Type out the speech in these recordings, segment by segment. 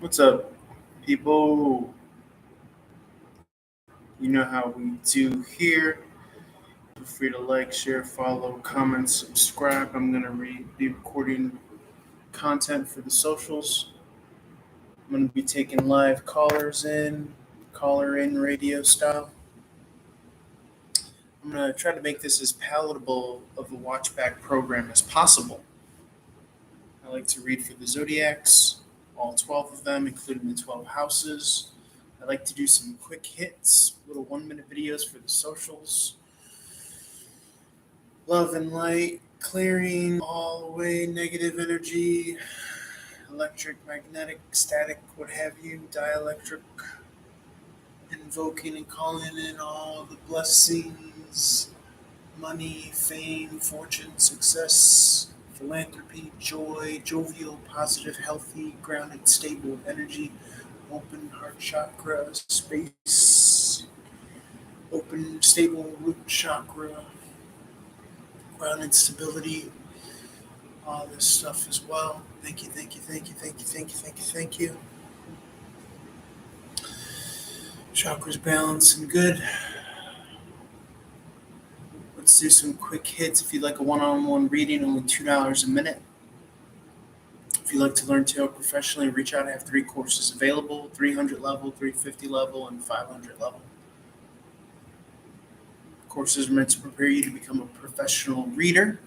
What's up, people? You know how we do here. Feel free to like, share, follow, comment, subscribe. I'm going to be recording content for the socials. I'm going to be taking live caller in radio style. I'm going to try to make this as palatable of a watchback program as possible. I like to read for the zodiacs, all 12 of them, including the 12 houses. I like to do some quick hits, little 1 minute videos for the socials. Love and light, clearing all away negative energy, electric, magnetic, static, what have you, dielectric, invoking and calling in all the blessings, money, fame, fortune, success, philanthropy, joy, jovial, positive, healthy, grounded, stable energy, open heart chakra, space, open, stable root chakra, grounded stability, all this stuff as well. Thank you, thank you, thank you, thank you, thank you, thank you, thank you. Chakras balanced and good. Let's do some quick hits. If you'd like a one-on-one reading, only $2 a minute. If you'd like to learn tarot professionally, reach out. I have 3 courses available: 300 level, 350 level, and 500 level. Courses are meant to prepare you to become a professional reader.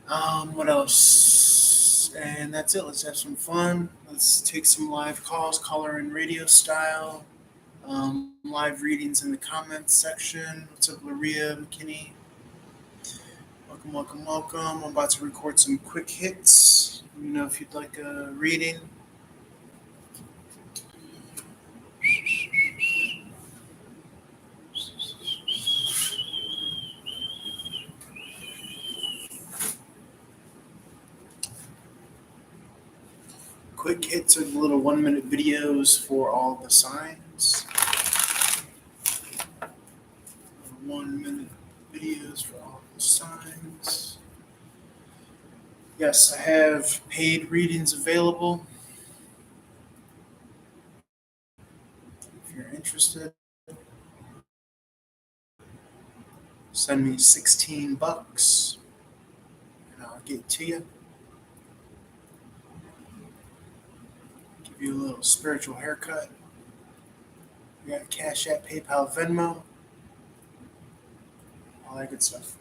What else? And that's it. Let's have some fun. Let's take some live calls, caller and radio style. Live readings in the comments section. What's up, Laria McKinney? Welcome, welcome, welcome. I'm about to record some quick hits. Let me know if you'd like a reading. Quick hits are the little 1 minute videos for all the signs. 1 minute videos for all the signs. Yes, I have paid readings available. If you're interested, send me $16 and I'll get it to you. Give you a little spiritual haircut. We got Cash App, PayPal, Venmo, all that good stuff.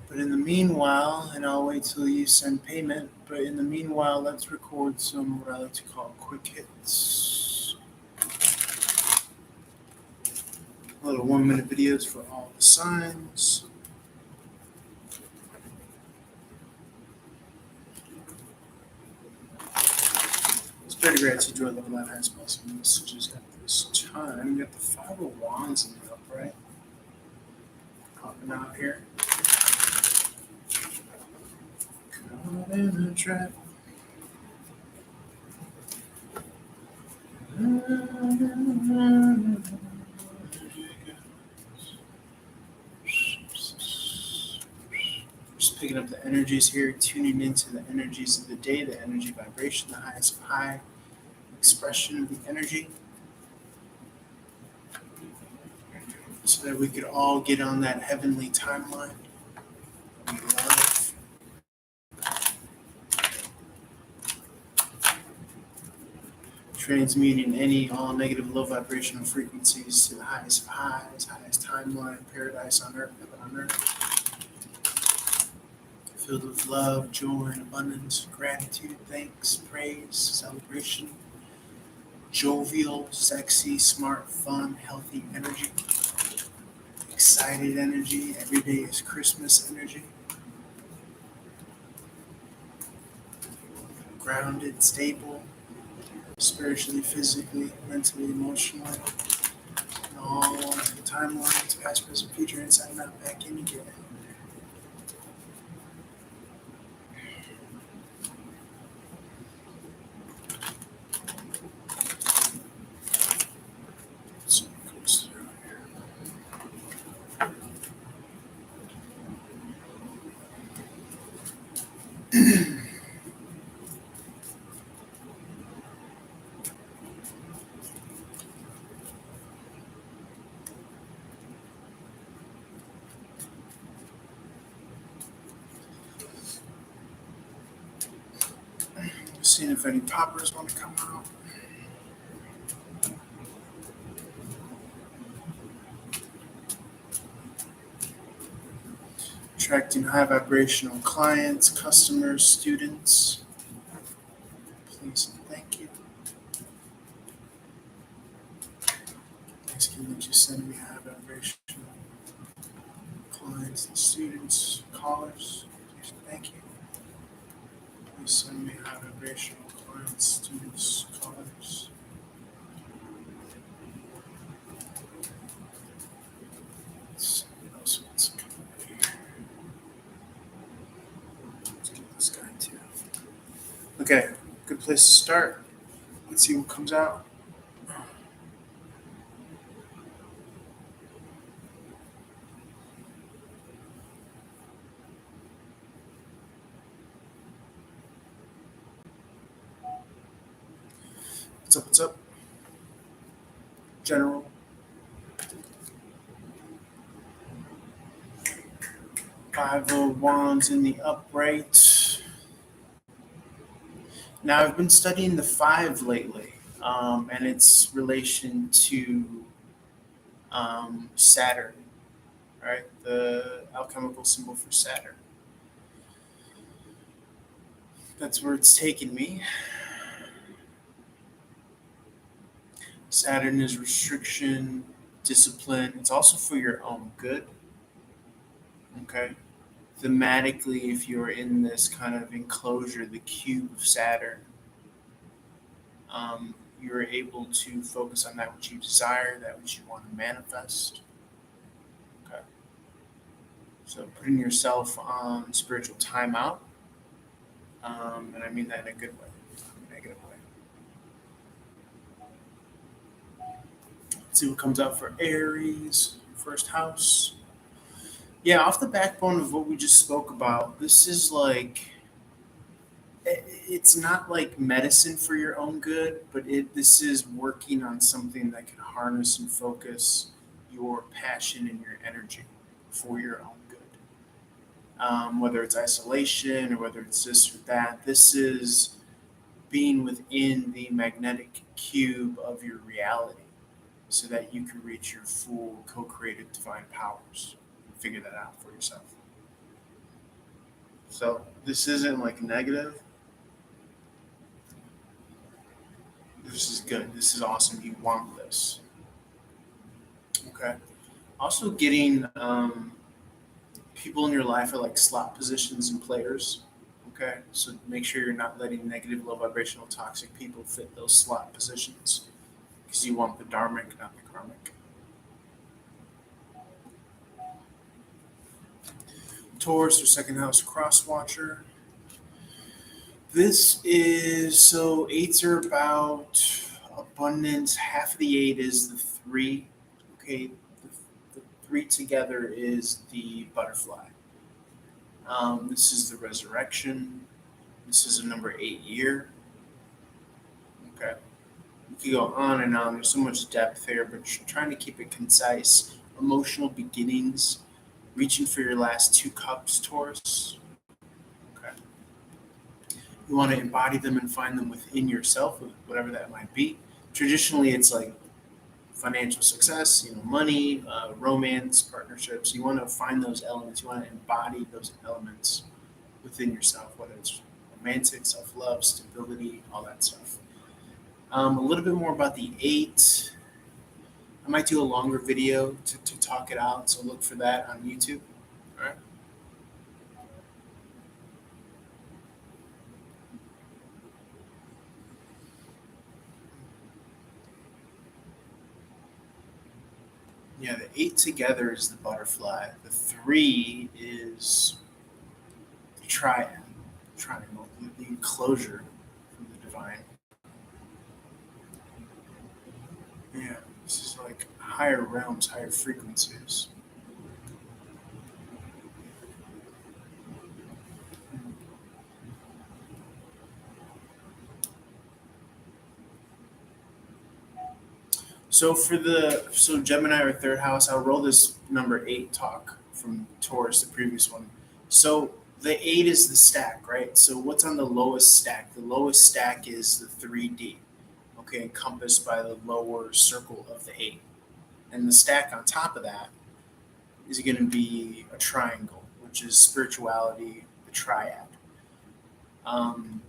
But in the meanwhile, and I'll wait till you send payment, but in the meanwhile, let's record some what I like to call quick hits. Little 1 minute videos for all the signs. Spread gratitude, joy, love, life, has possible messages at this time. We got the 5 of Wands in the upright. Popping out here. Caught in a trap. Just picking up the energies here, tuning into the energies of the day, the energy vibration, the highest of high expression of the energy, so that we could all get on that heavenly timeline of love. Transmuting any all negative low vibrational frequencies to the highest of highs, highest timeline, paradise on earth, heaven on earth. Filled with love, joy, and abundance, gratitude, thanks, praise, celebration, jovial, sexy, smart, fun, healthy energy, excited energy. Every day is Christmas energy. Grounded, stable, spiritually, physically, mentally, emotionally, and all the timelines, past, present, future, inside and out, back in again. So it goes through here. Seeing if any poppers want to come out. Attracting high vibrational clients, customers, students. Please and thank you. Asking that you send me high vibrational clients and students, callers. Please and thank you. Please send me high vibrational clients, students, callers. What else wants to come up here? Let's get this guy too. Okay, good place to start. Let's see what comes out. What's up? What's up? General. Five of Wands in the upright. Now, I've been studying the five lately, and its relation to Saturn, right? The alchemical symbol for Saturn. That's where it's taken me. Saturn is restriction, discipline. It's also for your own good. Okay. Thematically, if you're in this kind of enclosure, the cube of Saturn, you're able to focus on that which you desire, that which you want to manifest. Okay. So putting yourself on spiritual timeout, and I mean that in a good way, not a negative way. Let's see what comes out for Aries, first house. Yeah, off the backbone of what we just spoke about, this is like it's not like medicine for your own good, but this is working on something that can harness and focus your passion and your energy for your own good. Whether it's isolation or whether it's this or that, this is being within the magnetic cube of your reality so that you can reach your full co-created divine powers and figure that out for yourself. So this isn't like negative. This is good. This is awesome. You want this. Okay. Also, getting people in your life are like slot positions and players. Okay. So make sure you're not letting negative, low vibrational, toxic people fit those slot positions because you want the dharmic, not the karmic. Taurus or second house cross watcher. This is so eights are about abundance. Half of the eight is the three. Okay, the three together is the butterfly. This is the resurrection. This is a number 8 year. Okay, you could go on and on. There's so much depth here, but trying to keep it concise. Emotional beginnings, reaching for your last two cups, Taurus. Okay. You want to embody them and find them within yourself, whatever that might be. Traditionally, it's like financial success, money, romance, partnerships. You want to find those elements. You want to embody those elements within yourself, whether it's romantic, self-love, stability, all that stuff. A little bit more about the eight. I might do a longer video to talk it out, so look for that on YouTube. All right. Yeah, the eight together is the butterfly. The three is the triangle, the enclosure from the divine. Yeah, this is like higher realms, higher frequencies. So Gemini or third house, I'll roll this number 8 talk from Taurus, the previous one. So the 8 is the stack, right? So what's on the lowest stack? The lowest stack is the 3D, okay, encompassed by the lower circle of the 8. And the stack on top of that is going to be a triangle, which is spirituality, the triad. Um,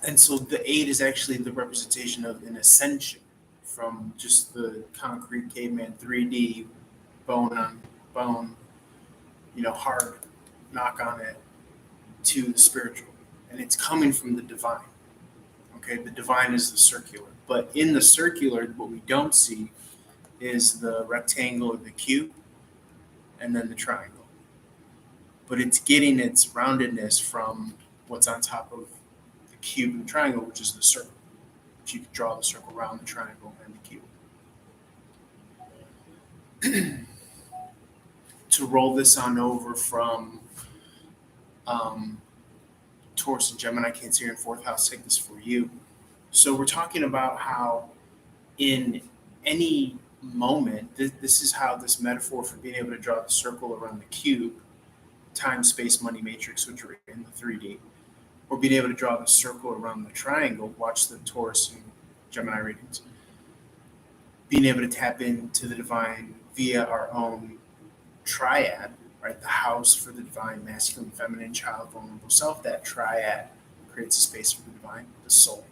and so the 8 is actually the representation of an ascension from just the concrete caveman 3D, bone on bone, hard knock on it, to the spiritual. And it's coming from the divine. Okay, the divine is the circular. But in the circular, what we don't see is the rectangle or the cube and then the triangle. But it's getting its roundedness from what's on top of the cube and the triangle, which is the circle. Which you can draw the circle around the triangle and the cube. To roll this on over from Taurus and Gemini, Cancer, and fourth house, take this for you. So we're talking about how in any moment, this is how this metaphor for being able to draw the circle around the cube, time, space, money matrix, which are in the 3D, or being able to draw the circle around the triangle, watch the Taurus and Gemini readings, being able to tap into the divine via our own triad, right? The house for the divine, masculine, feminine, child, vulnerable self. That triad creates a space for the divine, the soul,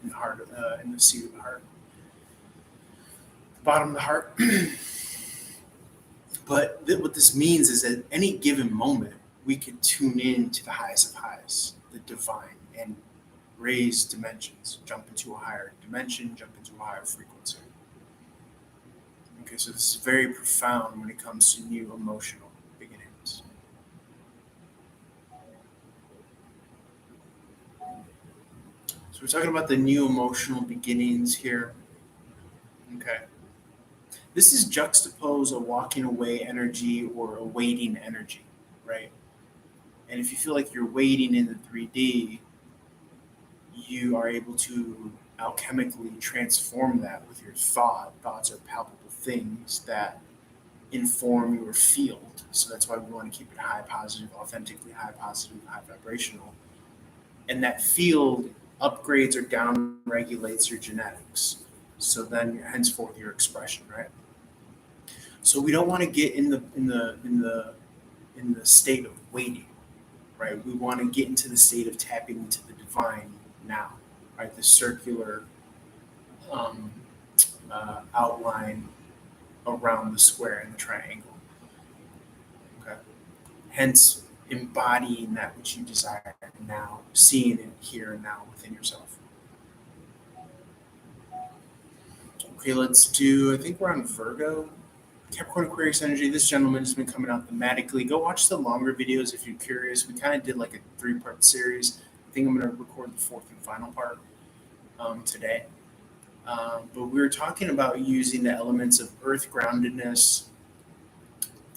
in the heart, in the seat of the heart, the bottom of the heart. But what this means is that at any given moment, we could tune in to the highest of highs, the divine, and raise dimensions, jump into a higher dimension, jump into a higher frequency. Okay, so this is very profound when it comes to new emotional beginnings. So we're talking about the new emotional beginnings here. Okay. This is juxtapose a walking away energy or a waiting energy, right? And if you feel like you're waiting in the 3D, you are able to alchemically transform that with your thought. Thoughts are palpable things that inform your field. So that's why we want to keep it high positive, authentically high positive, high vibrational. And that field upgrades or down regulates your genetics. So then henceforth your expression, right? So we don't want to get in the state of waiting, right? We want to get into the state of tapping into the divine now, right? The circular outline around the square and the triangle. Okay. Hence, embodying that which you desire now, seeing it here and now within yourself. Okay, let's do, I think we're on Virgo. Capricorn Aquarius energy. This gentleman has been coming out thematically. Go watch the longer videos if you're curious. We kind of did like a 3-part series. I think I'm going to record the 4th and final part today. But we were talking about using the elements of earth groundedness,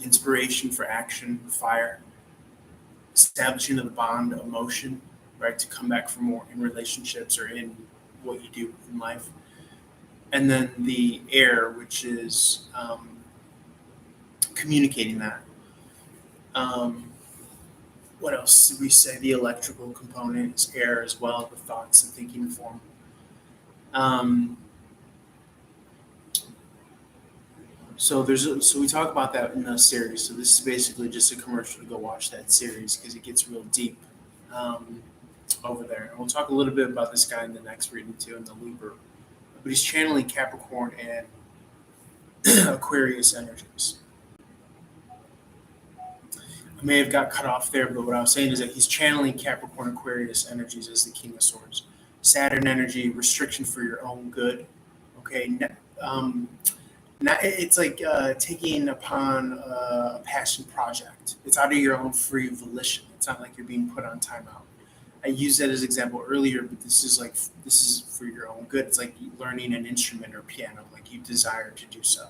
inspiration for action, fire, establishing of the bond, emotion, right, to come back for more in relationships or in what you do in life. And then the air, which is communicating that. What else did we say? The electrical component is air as well, the thoughts and thinking form. So we talk about that in the series. So this is basically just a commercial to go watch that series because it gets real deep over there. And we'll talk a little bit about this guy in the next reading too, in the Libra. But he's channeling Capricorn and Aquarius energies. I may have got cut off there, but what I was saying is that he's channeling Capricorn Aquarius energies as the King of Swords. Saturn energy, restriction for your own good. Okay, it's like taking upon a passion project. It's out of your own free volition. It's not like you're being put on timeout. I used that as an example earlier, but this is for your own good. It's like learning an instrument or piano, like you desire to do so,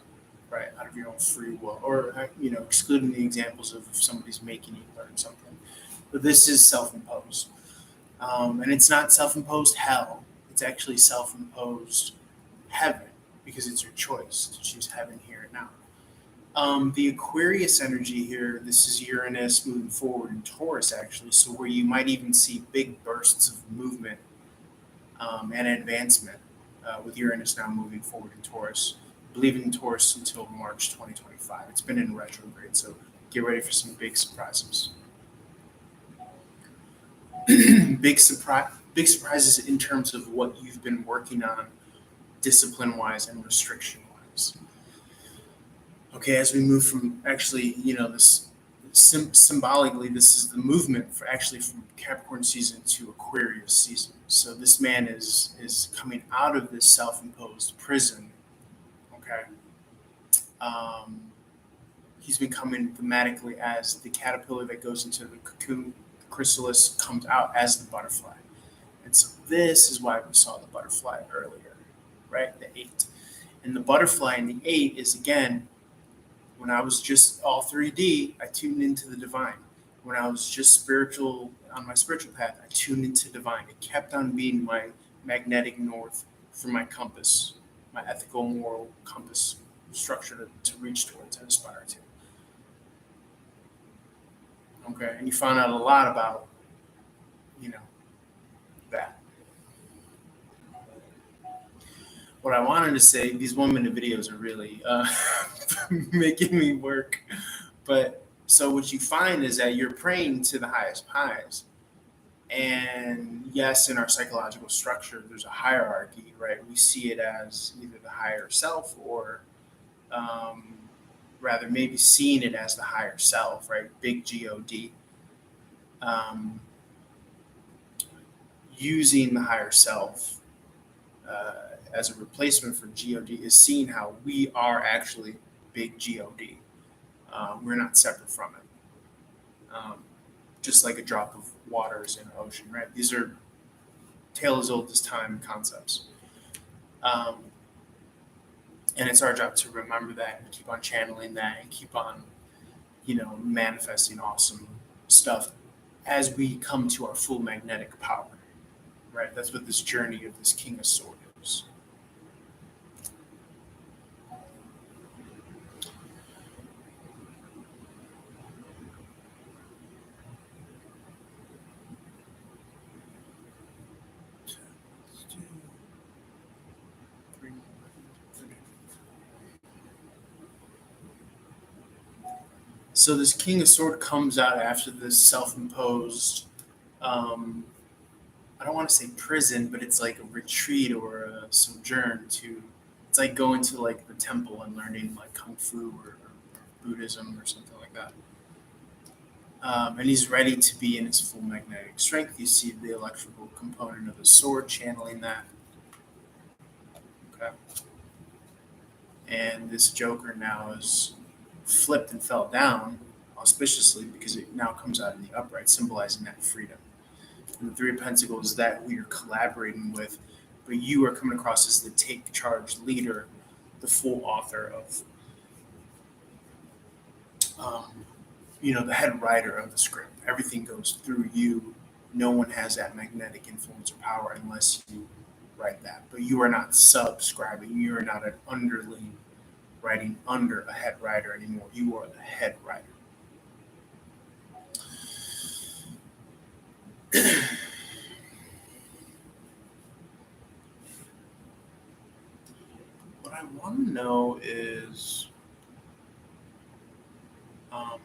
right, out of your own free will, or excluding the examples of if somebody's making you learn something. But this is self-imposed, and it's not self-imposed hell. It's actually self-imposed heaven, because it's your choice to choose heaven here and now. The Aquarius energy here, this is Uranus moving forward in Taurus, actually. So, where you might even see big bursts of movement and advancement with Uranus now moving forward in Taurus. I believe in Taurus until March 2025. It's been in retrograde, so get ready for some big surprises. Big surprises in terms of what you've been working on, discipline wise and restriction wise. Okay, as we move from actually, this symbolically, this is the movement for actually from Capricorn season to Aquarius season. So this man is coming out of this self-imposed prison. Okay, um, he's been coming thematically as the caterpillar that goes into the cocoon. The chrysalis comes out as the butterfly, and so this is why we saw the butterfly earlier, right? The eight, and the butterfly in the eight is again. When I was just all 3D, I tuned into the divine. When I was just spiritual on my spiritual path, I tuned into divine. It kept on being my magnetic north for my compass, my ethical, moral compass structure to reach towards and aspire to. Okay, and you found out a lot about, you know, that. What I wanted to say, these 1 minute videos are really making me work. But so what you find is that you're praying to the highest highs. And yes, in our psychological structure, there's a hierarchy, right? We see it as either the higher self or um, rather maybe seeing it as the higher self, right? Big God. Um, Using the higher self as a replacement for God is seeing how we are actually big God. We're not separate from it. Just like a drop of water is in an ocean, right? These are tale as old as time concepts. Um, and it's our job to remember that and keep on channeling that and keep on, manifesting awesome stuff as we come to our full magnetic power, right? That's what this journey of this King of Swords is. So this King of Sword comes out after this self-imposed, um, I don't want to say prison, but it's like a retreat or a sojourn to. It's like going to like the temple and learning like kung fu or Buddhism or something like that. And he's ready to be in his full magnetic strength. You see the electrical component of the sword channeling that. Okay. And this Joker now is flipped and fell down auspiciously because it now comes out in the upright, symbolizing that freedom. And the Three of Pentacles is that who you're collaborating with, but you are coming across as the take charge leader, the full author of, the head writer of the script. Everything goes through you. No one has that magnetic influence or power unless you write that. But you are not subscribing. You are not an underling writing under a head writer anymore. You are the head writer. What I want to know is, um,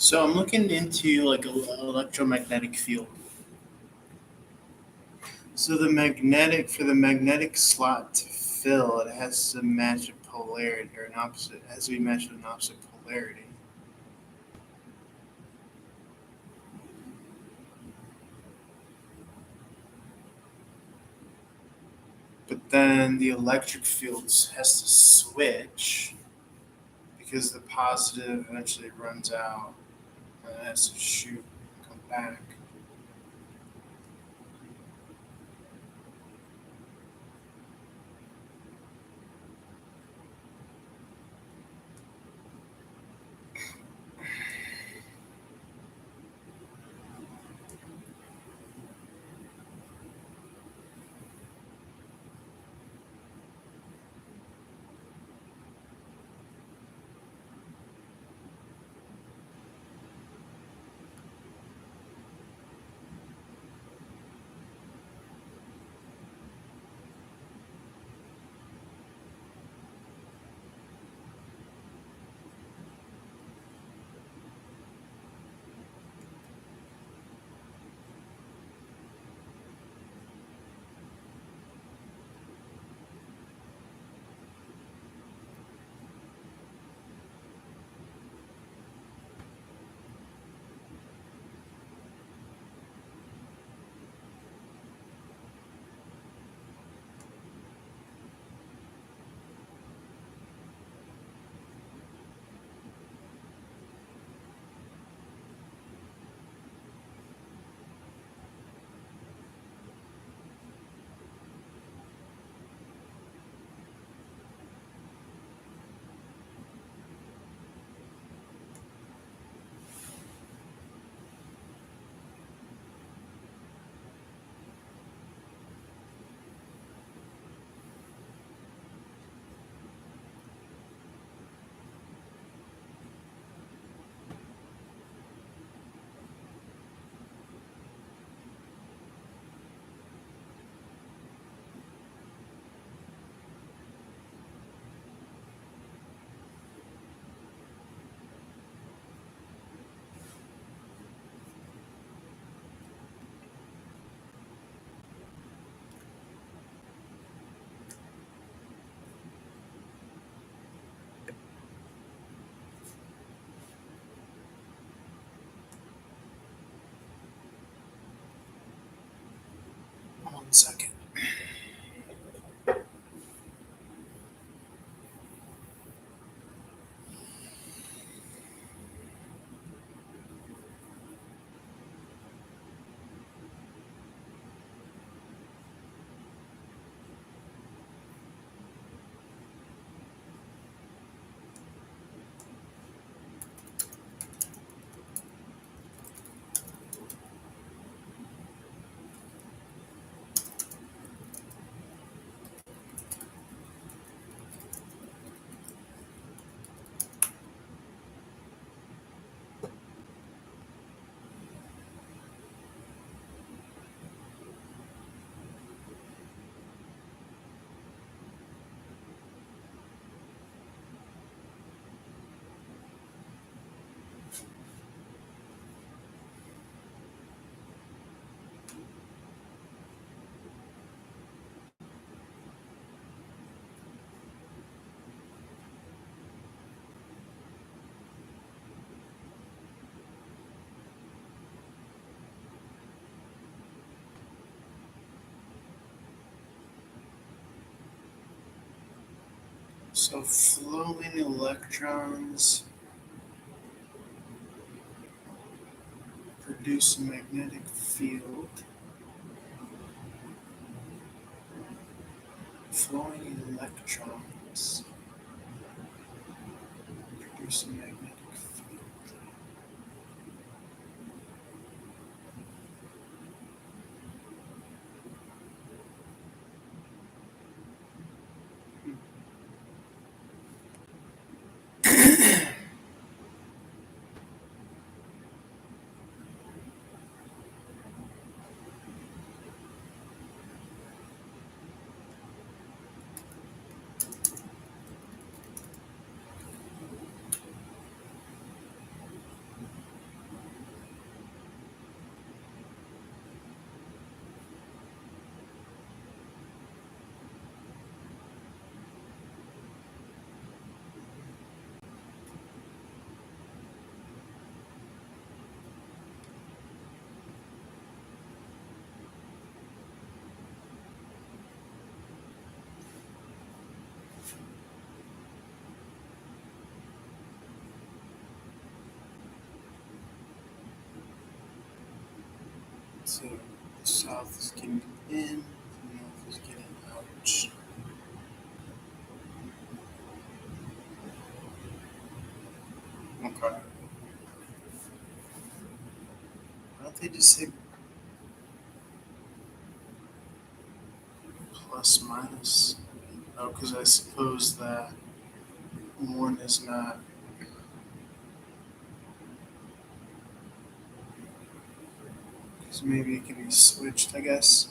So I'm looking into like an electromagnetic field. So the magnetic slot to fill, it has to match a polarity or an opposite. It has to be matched with an opposite polarity. But then the electric field has to switch because the positive eventually runs out and it has to shoot, come back. So flowing electrons produce a magnetic field. Flowing electrons produce a magnetic field. So the south is getting in, the north is getting out. Okay. Why don't they just say plus minus? Oh, because I suppose that one is not. Because maybe it can be switched, I guess.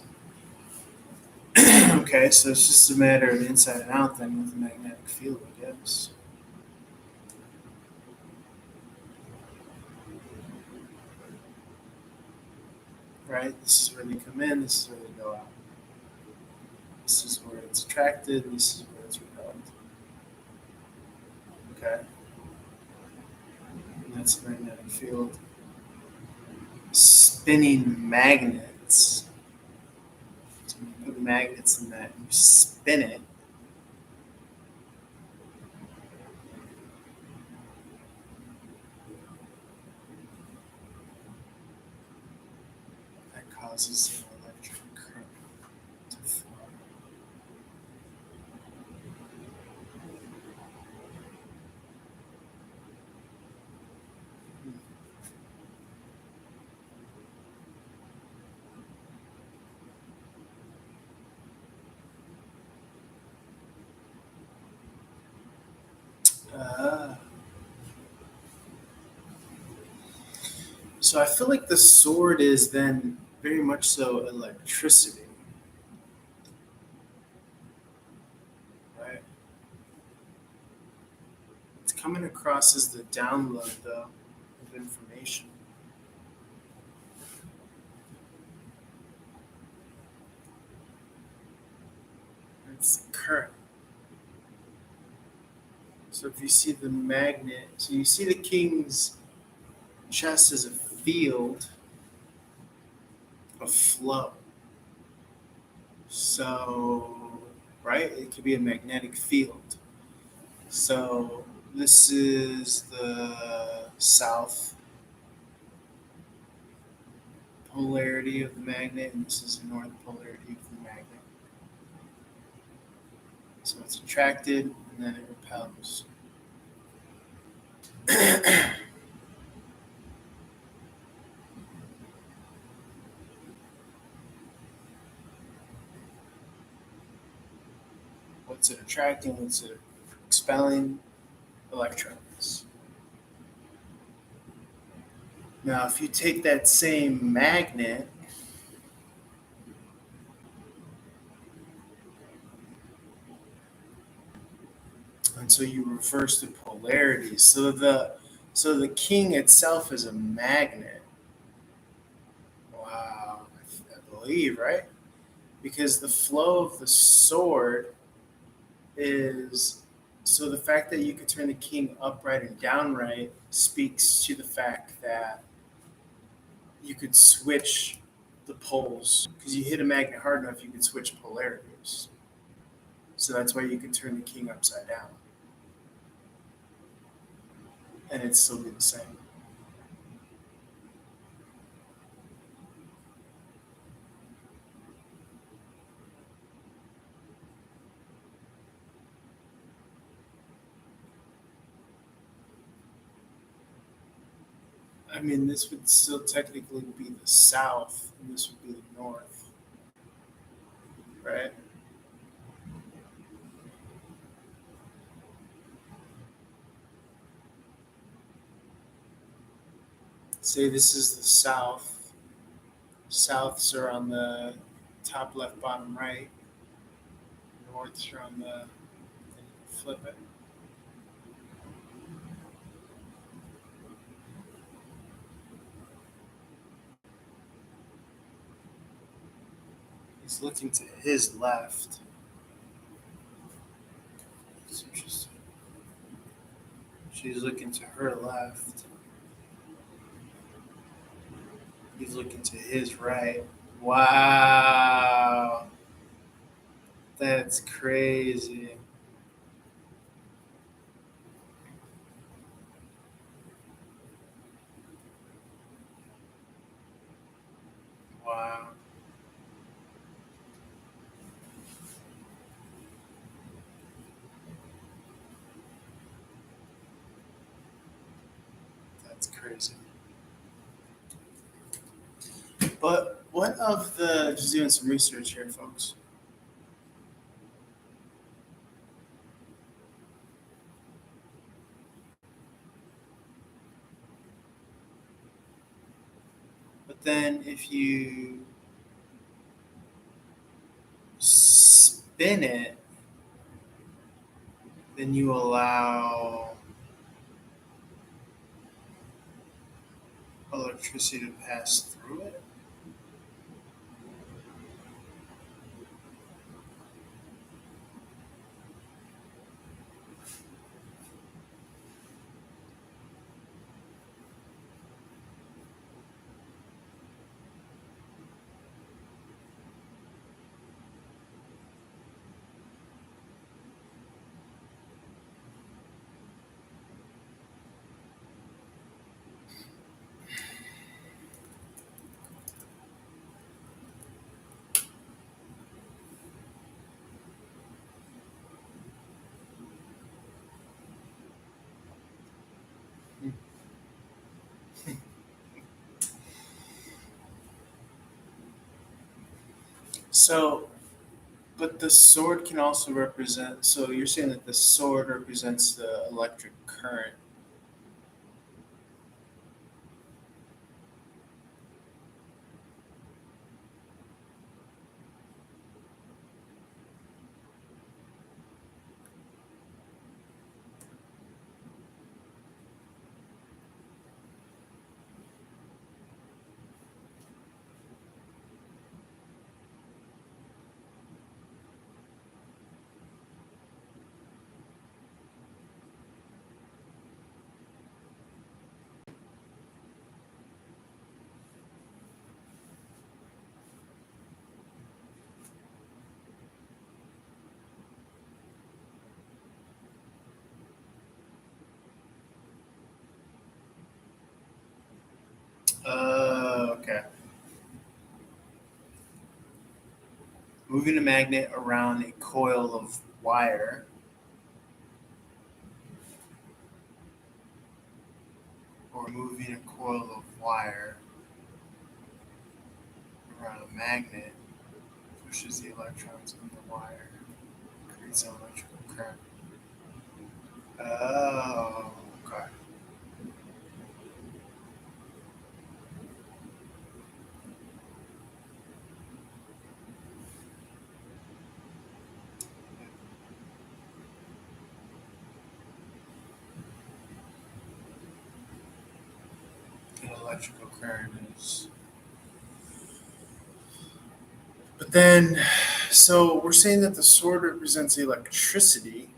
Okay, so it's just a matter of inside and out then with the magnetic field, I guess. Right? This is where they come in, this is where they go out. This is where it's attracted, this is where it's repelled. Okay? And that's the magnetic field. Spinning magnets. So when you put magnets in that, you spin it. That causes an electric current to flow. Uh, so I feel like the sword is then very much so electricity, right? It's coming across as the download, though, of information. It's current. So if you see the magnet, so you see the king's chest as a field of flow. So, right, it could be a magnetic field. So this is the south polarity of the magnet, and this is the north polarity of the magnet. So it's attracted and then it repels. What's it attracting? What's it expelling? Electrons. Now, if you take that same magnet and so you reverse the polarity, so the king itself is a magnet. Wow, I believe, right? Because the flow of the sword is so the fact that you could turn the king upright and downright speaks to the fact that you could switch the poles because you hit a magnet hard enough, you could switch polarities. So that's why you can turn the king upside down, and it'd still be the same. I mean, this would still technically be the south, and this would be the north, right? Say this is the south. Souths are on the top left, bottom right. Norths are on the flip it. He's looking to his left. It's interesting. She's looking to her left. He's looking to his right. Wow. That's crazy. Wow. That's crazy. But what of the, just doing some research here, folks. But then if you spin it, then you allow electricity to pass through it. So, but the sword can also represent, so you're saying that the sword represents the electric current. Okay. Moving a magnet around a coil of wire, or moving a coil of wire around a magnet pushes the electrons in the wire, creates an electrical current. Oh, okay. An electrical current is. But then, so we're saying that the sword represents electricity,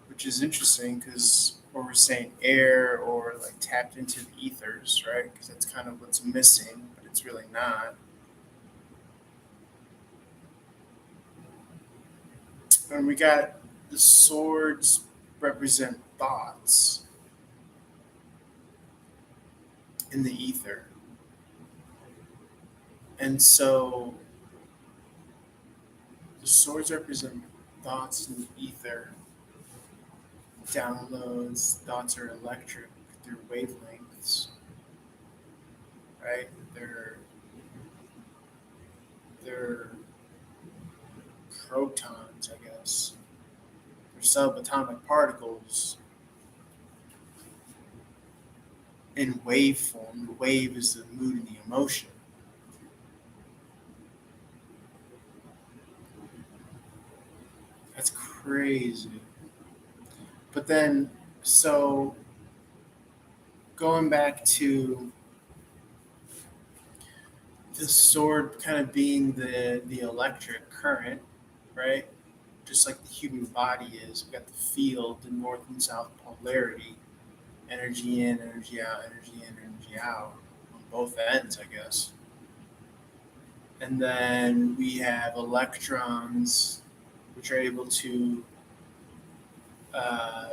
which is interesting because, or we're saying air or like tapped into the ethers, right? Because that's kind of what's missing, but it's really not. And we got the swords represent thoughts in the ether. And so the swords represent thoughts in the ether, downloads. Thoughts are electric through wavelengths, right? They're protons, I guess. They're subatomic particles in wave form. The wave is the mood and the emotion. That's crazy. But then, so going back to the sword kind of being the electric current, right? Just like the human body is, we got the field, the north and south polarity, energy in, energy out, energy in, energy out, on both ends, I guess. And then we have electrons, which are able to uh,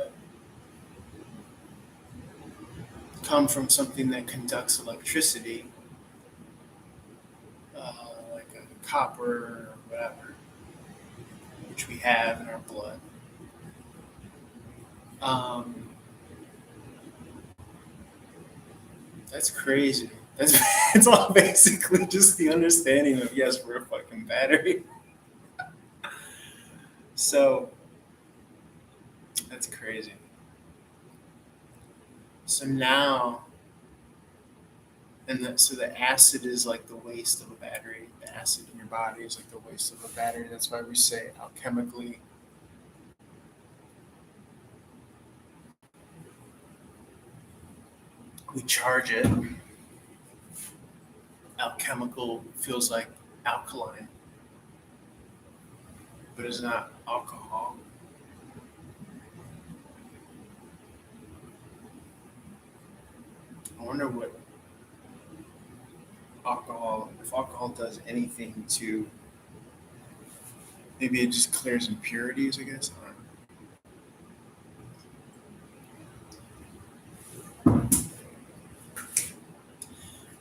come from something that conducts electricity, like a copper or whatever, which we have in our blood. Um, that's crazy. That's it's all basically just the understanding of yes, we're a fucking battery. So that's crazy. So now, so the acid is like the waste of a battery. The acid in your body is like the waste of a battery. That's why we say alchemically. We charge it. Alchemical feels like alkaline, but it's not alcohol. I wonder what if alcohol does anything to, maybe it just clears impurities, I guess. I don't know.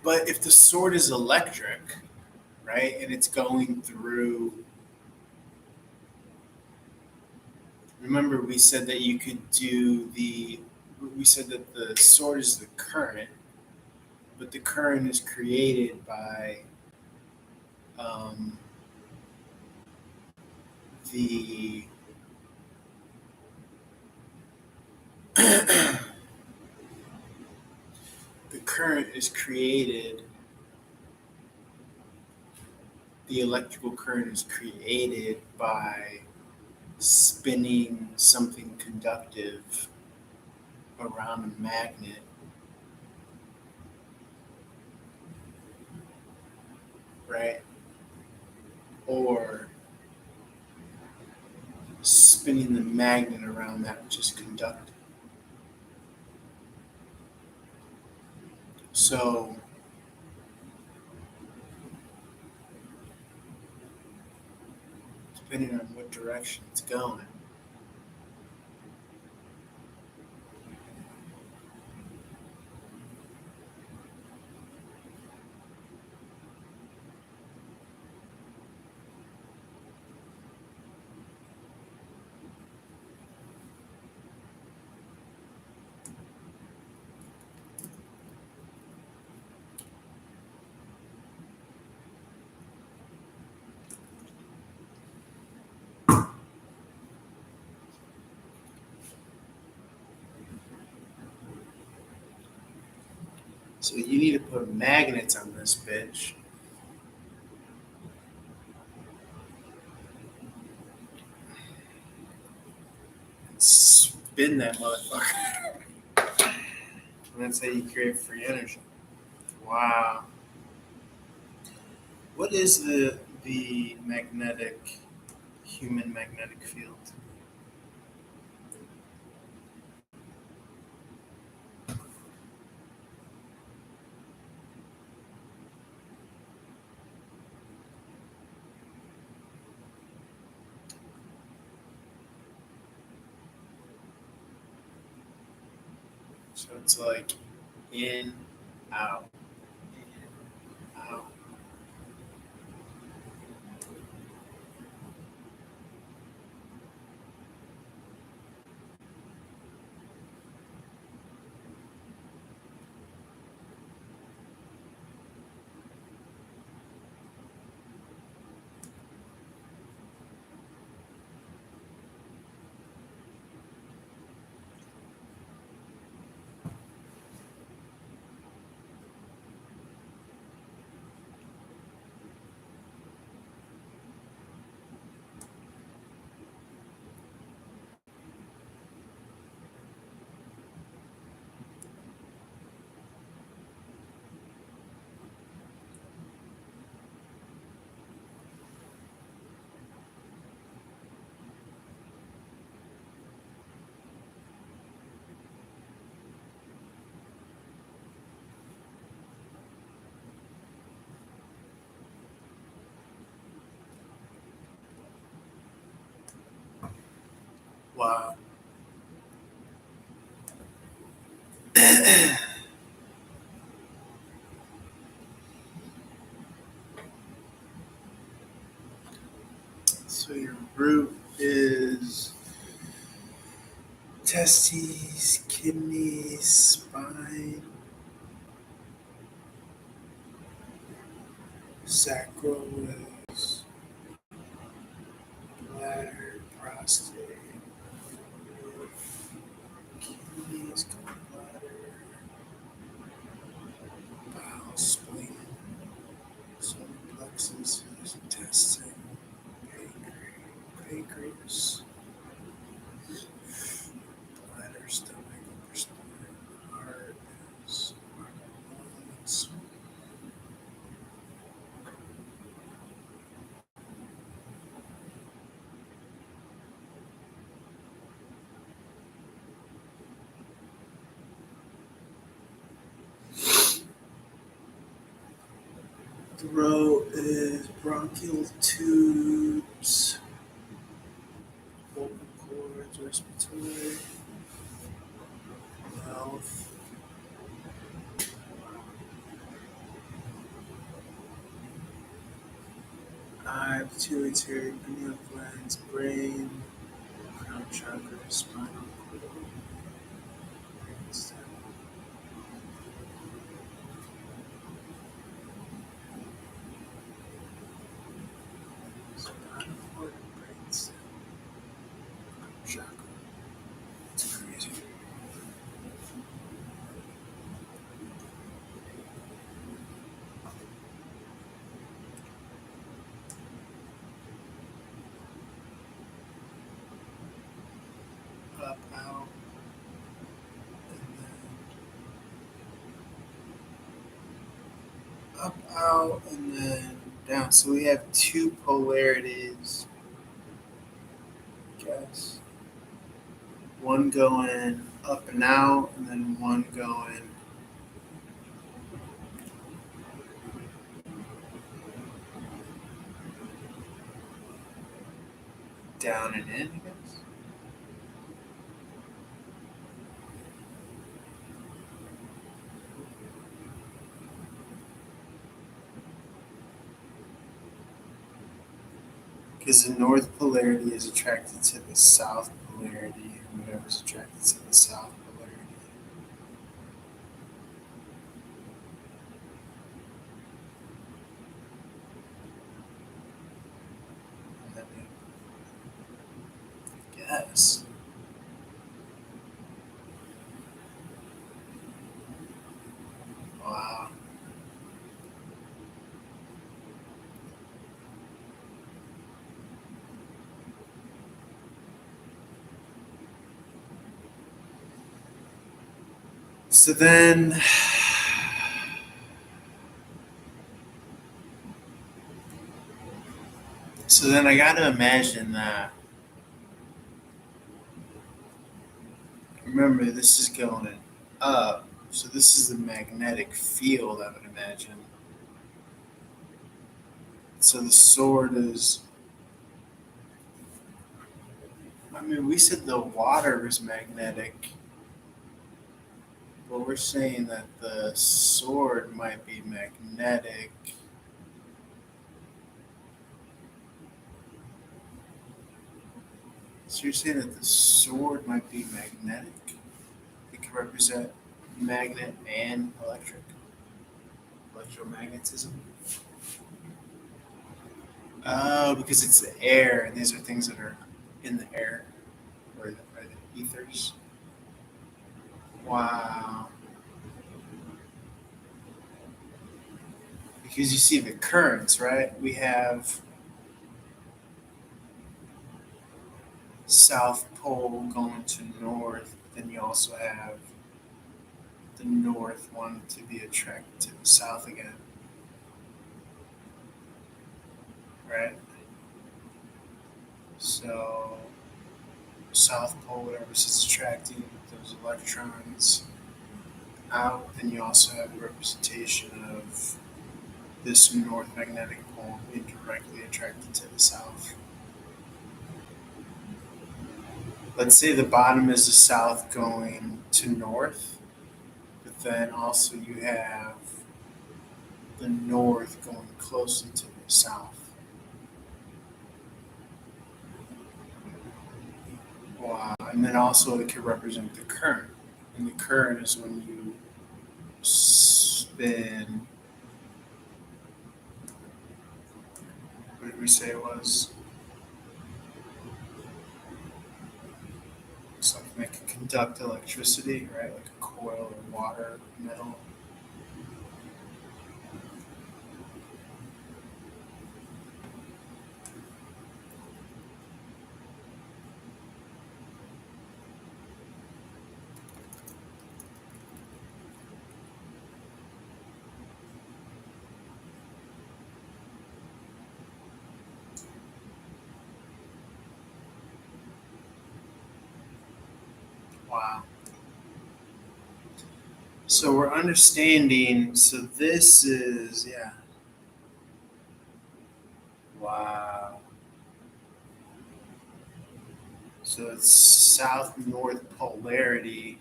But if the sword is electric, right, and it's going through, remember we said that you could we said that the sword is the current, but the current is created by um, the the current is created, the electrical current is created by spinning something conductive around a magnet, right? Or spinning the magnet around that which is conductive. So depending on what direction it's going. So you need to put magnets on this bitch. Spin that motherfucker. And that's how you create free energy. Wow. What is the human magnetic field? So it's like in, out, in, out. Wow. So your root is testes, kidneys, spine, sacral is bladder, prostate, kidneys, gallbladder, bowel, spleen, solar plexus is intestine, pancreas, bladder, stomach, upper stomach, heart is lungs, throat is bronchial tubes, vocal cords, respiratory, mouth, eye, pituitary, pineal glands, brain, crown chakra, spinal cord, brainstem, spinal cord, brainstem, chakra. It's crazy. Up, out, and then up, out, and then down. So we have two polarities, I guess. One going up and out, and then one going down and in, I guess. Because the north polarity is attracted to the south polarity, and whatever's attracted to the south polarity. I mean, I guess. Wow. So then, I got to imagine that. Remember, this is going up. So this is the magnetic field, I would imagine. So the sword is. I mean, we said the water is magnetic. Well, we're saying that the sword might be magnetic. So you're saying that the sword might be magnetic? It could represent magnet and electromagnetism. Oh, because it's the air, and these are things that are in the air, or the ethers. Wow. Because you see the currents, right? We have South Pole going to north, then you also have the north one to be attracted to the south again, right? So South Pole, whatever is attracting those electrons out, then you also have a representation of this north magnetic pole being directly attracted to the south. Let's say the bottom is the south going to north, but then also you have the north going closer to the south. Wow. And then also it could represent the current. And the current is when you spin, what did we say it was? Something that can conduct electricity, right? Like a coil or water, metal. Wow. So we're understanding. So this is, yeah. Wow. So it's south north polarity,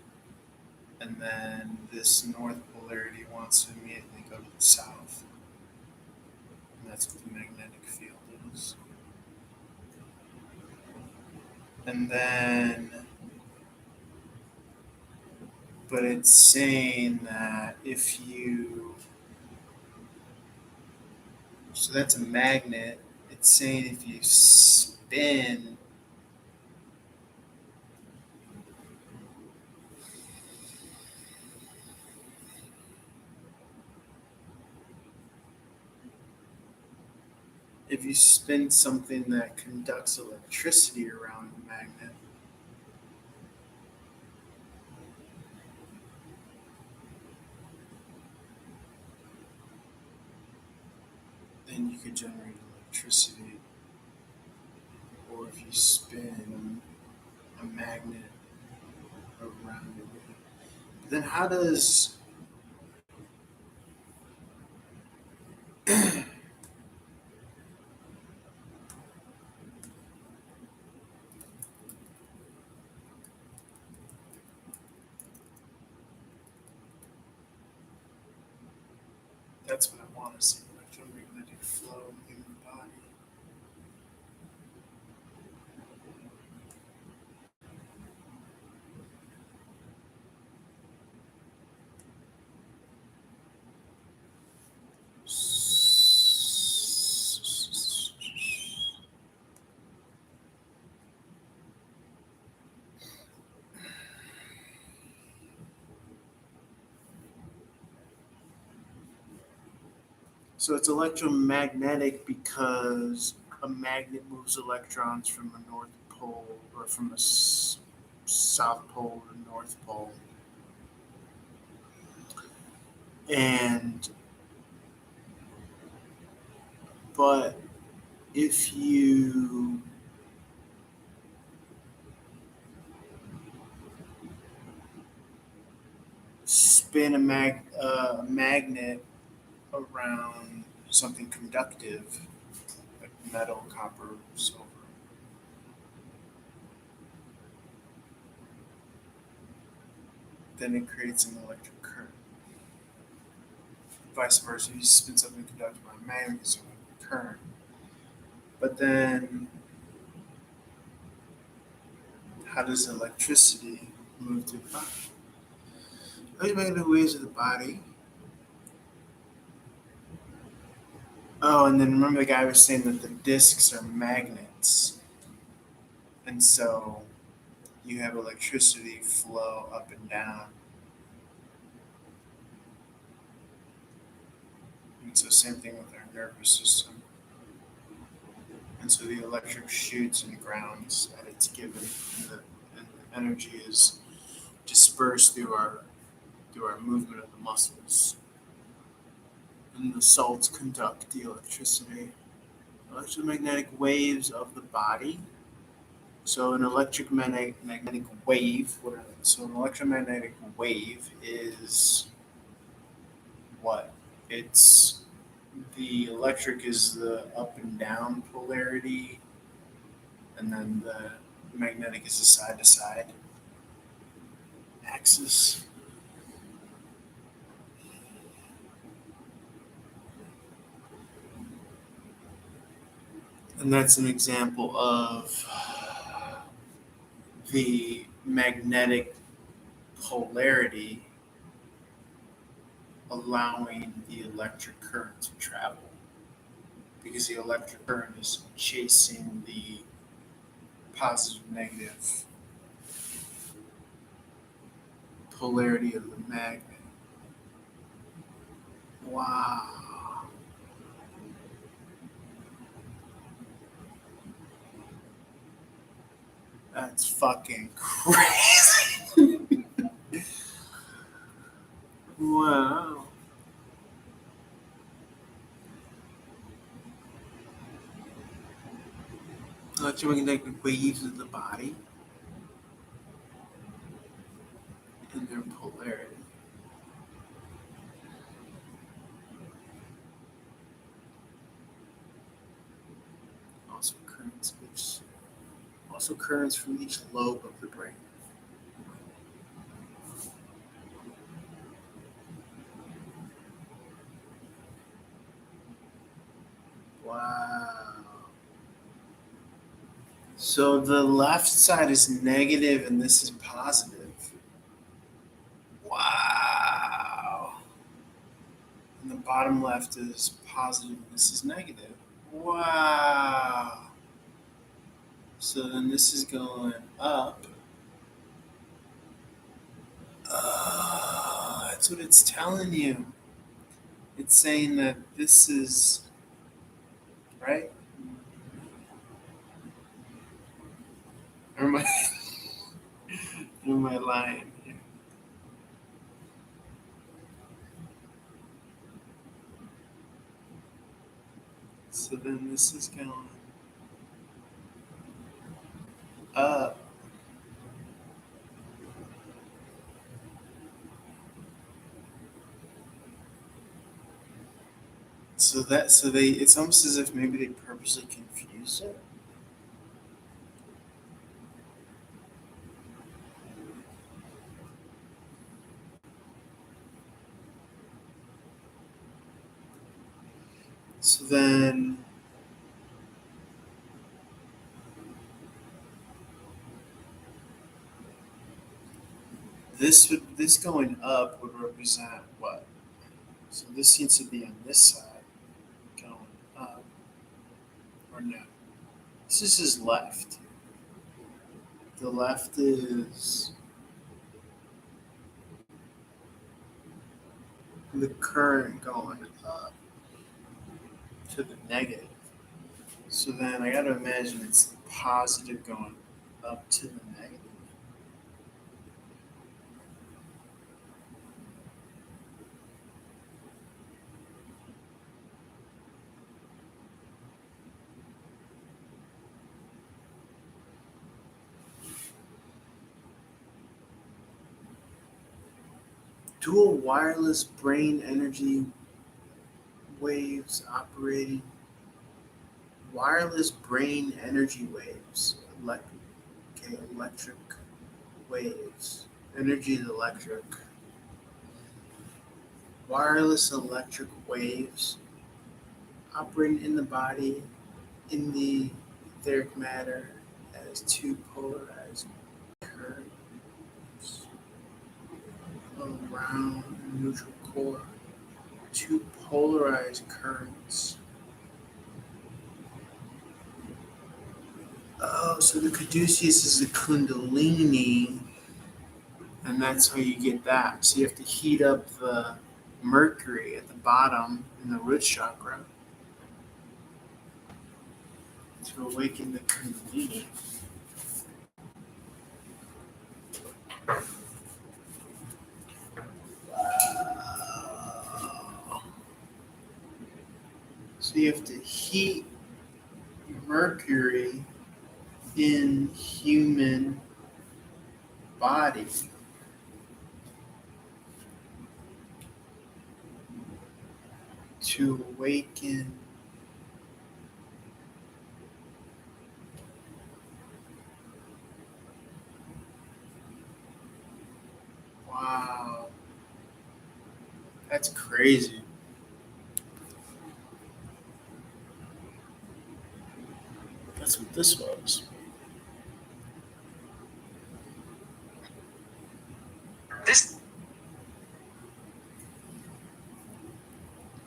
and then this north polarity wants to immediately go to the south. And that's what the magnetic field is. And then, but it's saying that if you, so that's a magnet, it's saying if you spin, if you spin something that conducts electricity around the magnet, then you could generate electricity. Or if you spin a magnet around it, then how does, that's what I want to see, electromagnetic flow in the human body. So it's electromagnetic because a magnet moves electrons from the North Pole or from the South Pole to the North Pole. And, but if you spin magnet around something conductive, like metal, copper, silver, then it creates an electric current. Vice versa, you spin something conducted by a magnet, it's a current. But then, how does electricity move through the body? Electromagnetic waves of the body. Oh, and then remember the guy was saying that the discs are magnets. And so you have electricity flow up and down. And so same thing with our nervous system. And so the electric shoots and grounds that it's given, and the energy is dispersed through our movement of the muscles. And the salts conduct the electricity. Electromagnetic waves of the body. So an electromagnetic wave. So an electromagnetic wave is what? It's the electric is the up and down polarity, and then the magnetic is the side to side axis. And that's an example of the magnetic polarity allowing the electric current to travel, because the electric current is chasing the positive negative polarity of the magnet. Wow. That's fucking crazy. Wow. Electromagnetic waves of the body and their polarity. Also currents from each lobe of the brain. Wow. So the left side is negative and this is positive. Wow. And the bottom left is positive and this is negative. Wow. So then this is going up. That's what it's telling you. It's saying that this is right. Or am I, or am I lying here? So then this is going up. So they it's almost as if maybe they purposely confused it. So then this going up would represent what? So this seems to be on this side going up, or no? This is his left. The left is the current going up to the negative. So then I got to imagine it's the positive going up to the negative. Dual wireless brain energy waves operating. Wireless brain energy waves. Electric waves. Energy is electric. Wireless electric waves operating in the body in the etheric matter as two polarized currents around the neutral core. Two polarized currents. Oh, so the caduceus is the kundalini, and that's how you get that. So you have to heat up the mercury at the bottom in the root chakra to awaken the kundalini. Wow. So you have to heat mercury in human body to awaken. Wow, that's crazy. That's what this was. This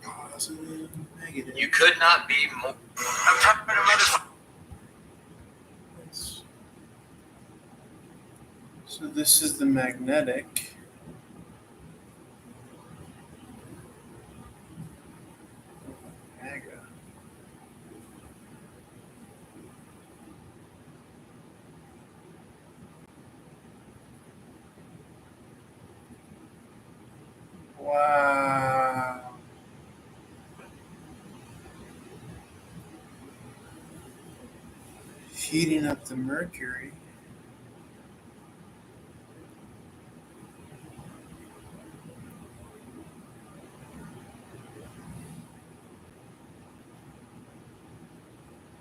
Positive, negative. you could not be more. I'm talking to mother. So this is the magnetic. Maga. Wow. Heating up the mercury.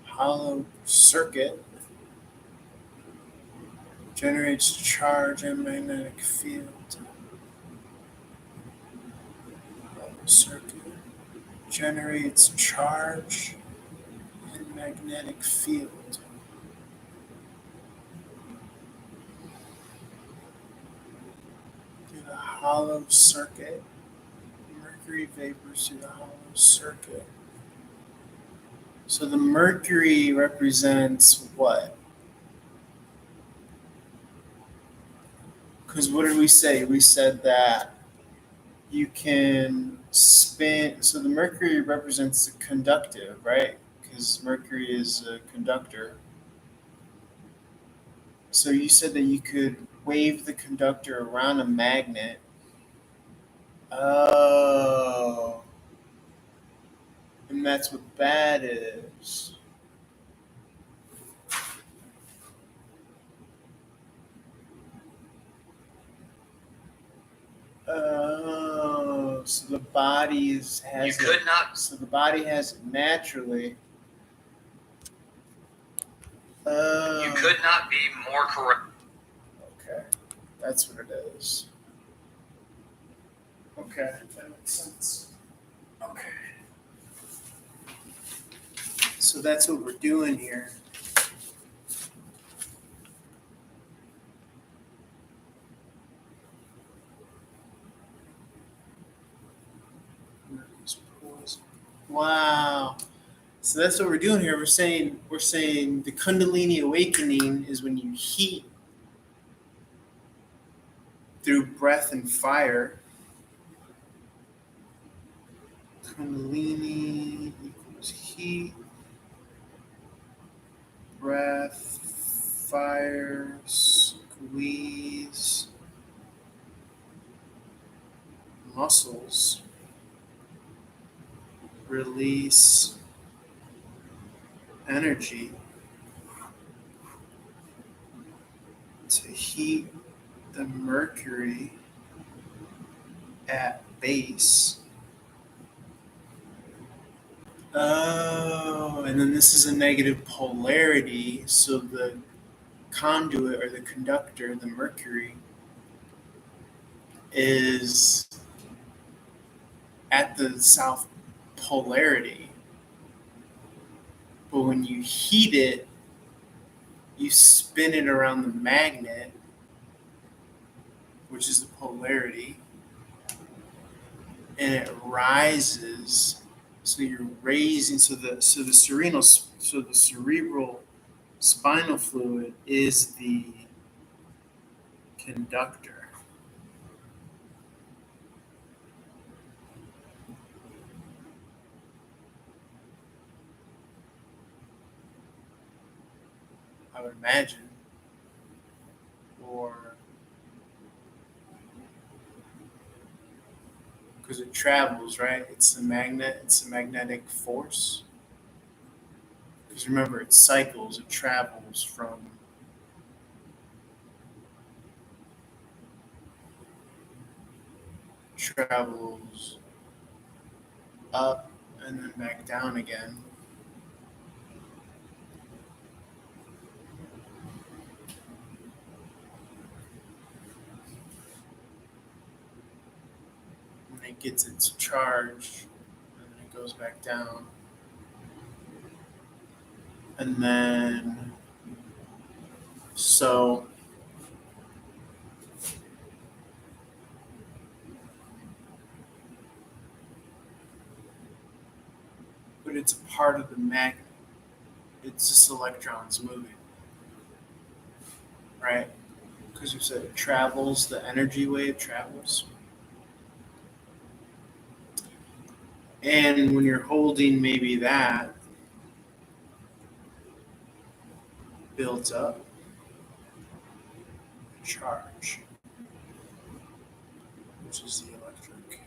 Hollow circuit generates charge and magnetic field. Hollow circuit generates charge and magnetic field. Through the hollow circuit, mercury vapors through the hollow circuit. So the mercury represents what? Because what did we say? We said that you can spin. So the mercury represents the conductive, right? Because mercury is a conductor. So you said that you could wave the conductor around a magnet. Oh, and that's what that is. Oh, so the body has You could not. So the body has it naturally. You could not be more correct. Okay, that's what it is. Okay, that makes sense. Okay. So that's what we're doing here. Wow. So that's what we're doing here. We're saying the Kundalini awakening is when you heat through breath and fire. Kundalini equals heat, breath, fire, squeeze, muscles, release, energy to heat the mercury at base. Oh, and then this is a negative polarity, so the conduit or the conductor, the mercury, is at the south polarity. But when you heat it, you spin it around the magnet, which is the polarity, and it rises. So you're raising. So the cerebral spinal fluid is the conductor. I would imagine, or because it travels, right? It's a magnet. It's a magnetic force. Because remember, it cycles. It travels up and then back down again. When it gets its charge, and then it goes back down. And then, so but it's a part of the magnet. It's just electrons moving, right? Because you said it travels, the energy wave travels. And when you're holding maybe that, builds up charge, which is the electric.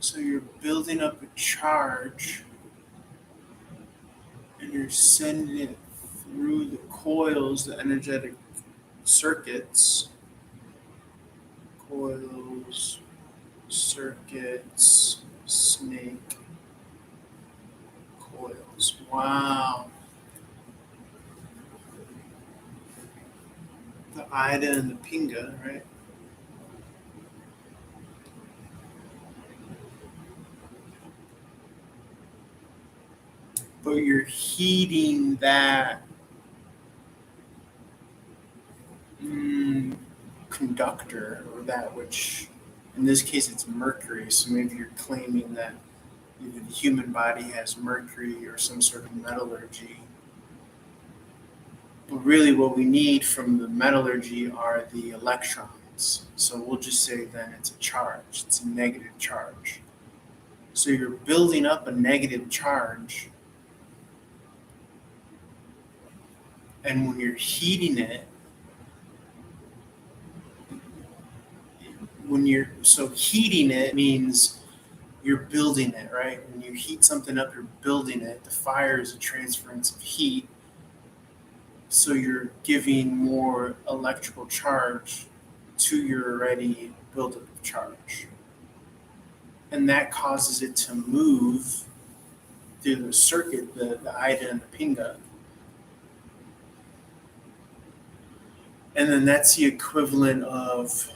So you're building up a charge and you're sending it through the coils, the energetic circuits, coils, circuits, snake, coils. Wow. The Ida and the Pinga, right? But you're heating that conductor, or that which, in this case, it's mercury. So maybe you're claiming that either the human body has mercury or some sort of metallurgy. But really, what we need from the metallurgy are the electrons. So we'll just say then it's a charge, it's a negative charge. So you're building up a negative charge, and when you're heating it, heating it means you're building it, right? When you heat something up, you're building it. The fire is a transference of heat. So you're giving more electrical charge to your already built-up charge. And that causes it to move through the circuit, the Ida and the Pinga. And then that's the equivalent of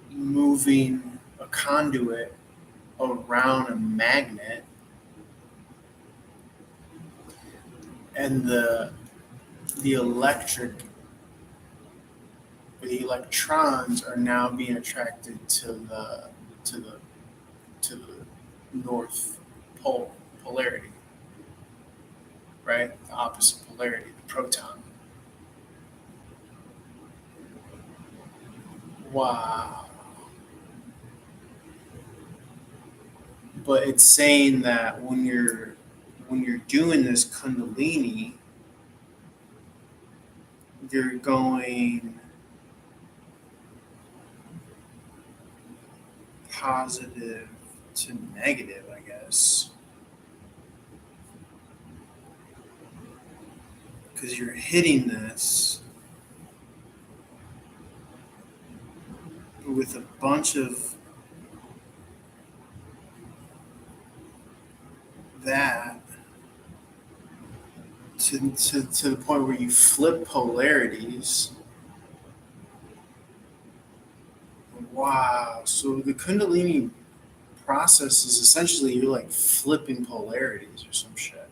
moving a conduit around a magnet, and the electrons are now being attracted to the north pole polarity, right? The opposite polarity, the proton. Wow. But it's saying that when you're doing this Kundalini, you're going positive to negative, I guess. Because you're hitting this with a bunch of that to the point where you flip polarities. Wow. So the Kundalini process is essentially you're like flipping polarities or some shit.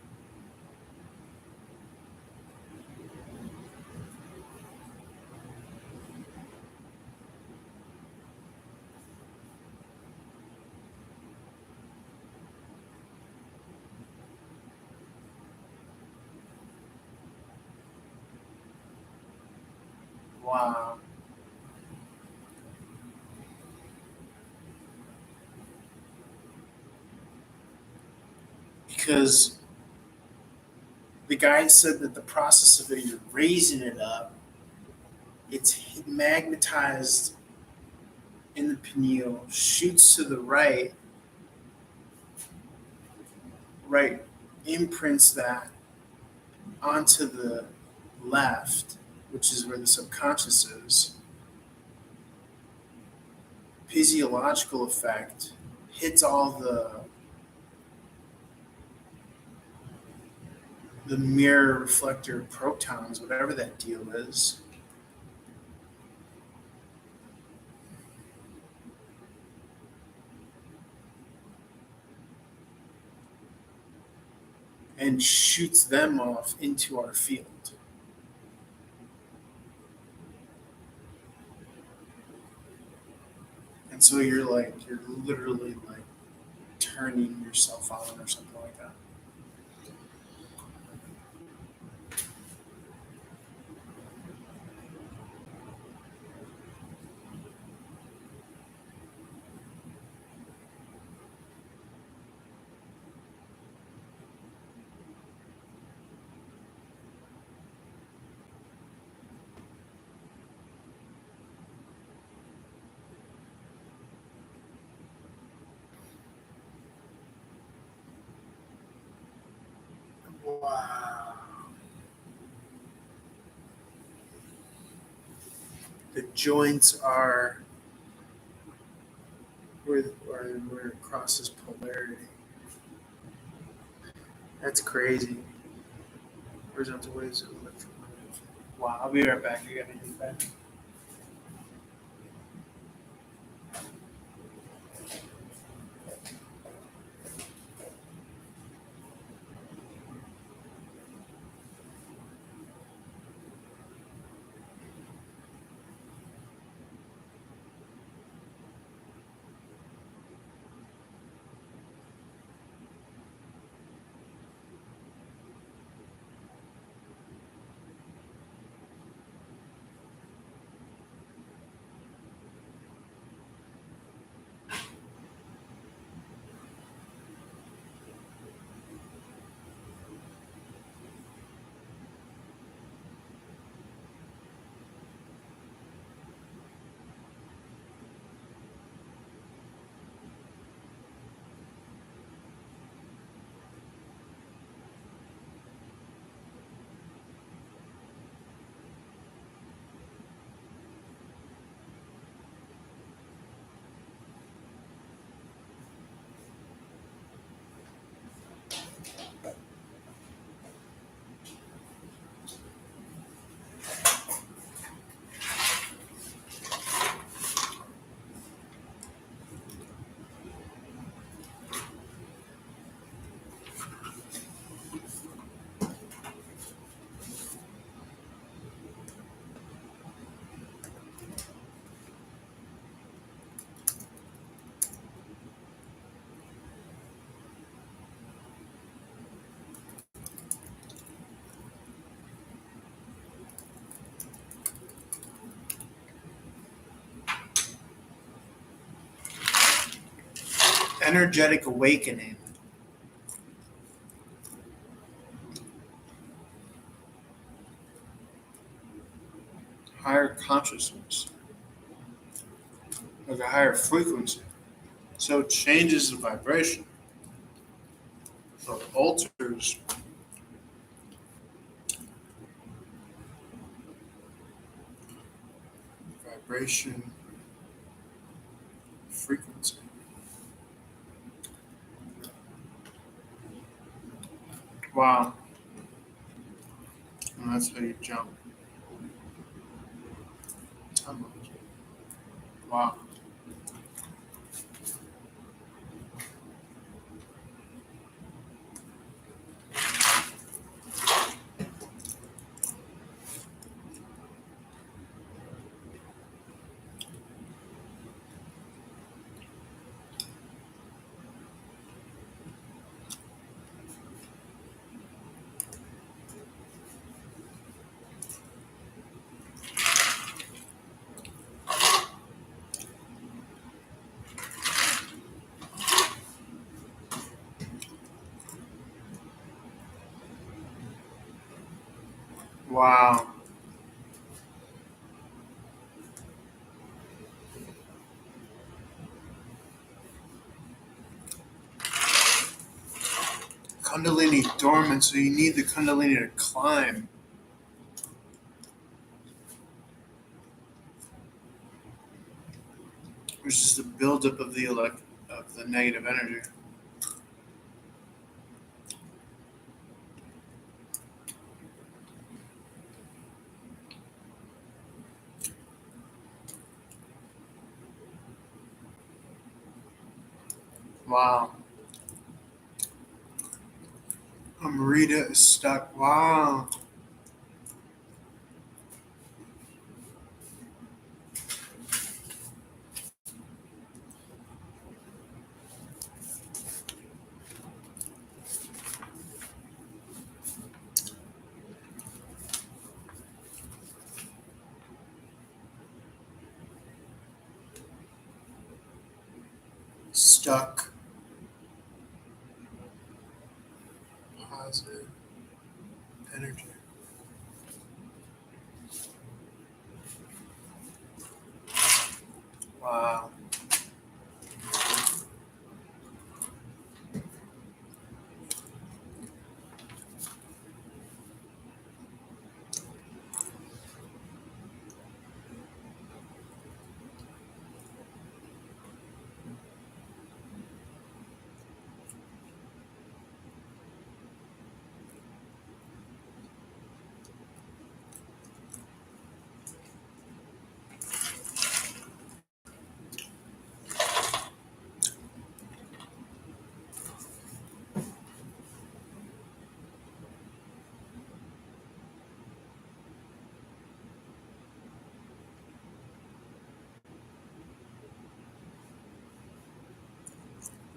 Wow. Because the guy said that the process of it, you're raising it up, it's magnetized in the pineal, shoots to the right, right imprints that onto the left, which is where the subconscious is. Physiological effect hits all the mirror reflector protons, whatever that deal is, and shoots them off into our field. And so you're literally like turning yourself on or something like that. Wow. The joints are where it crosses polarity. That's crazy. Horizontal waves of electromagnetic. Wow, I'll be right back. I gotta get back. Energetic awakening. Higher consciousness. Like a higher frequency. So it changes the vibration. So it alters vibration frequency. Wow. And that's how you jump. Wow. Wow. Kundalini dormant, so you need the Kundalini to climb, which is the buildup of the negative energy. Wow. Amrita is stuck. Wow. Stuck. Positive energy. Wow.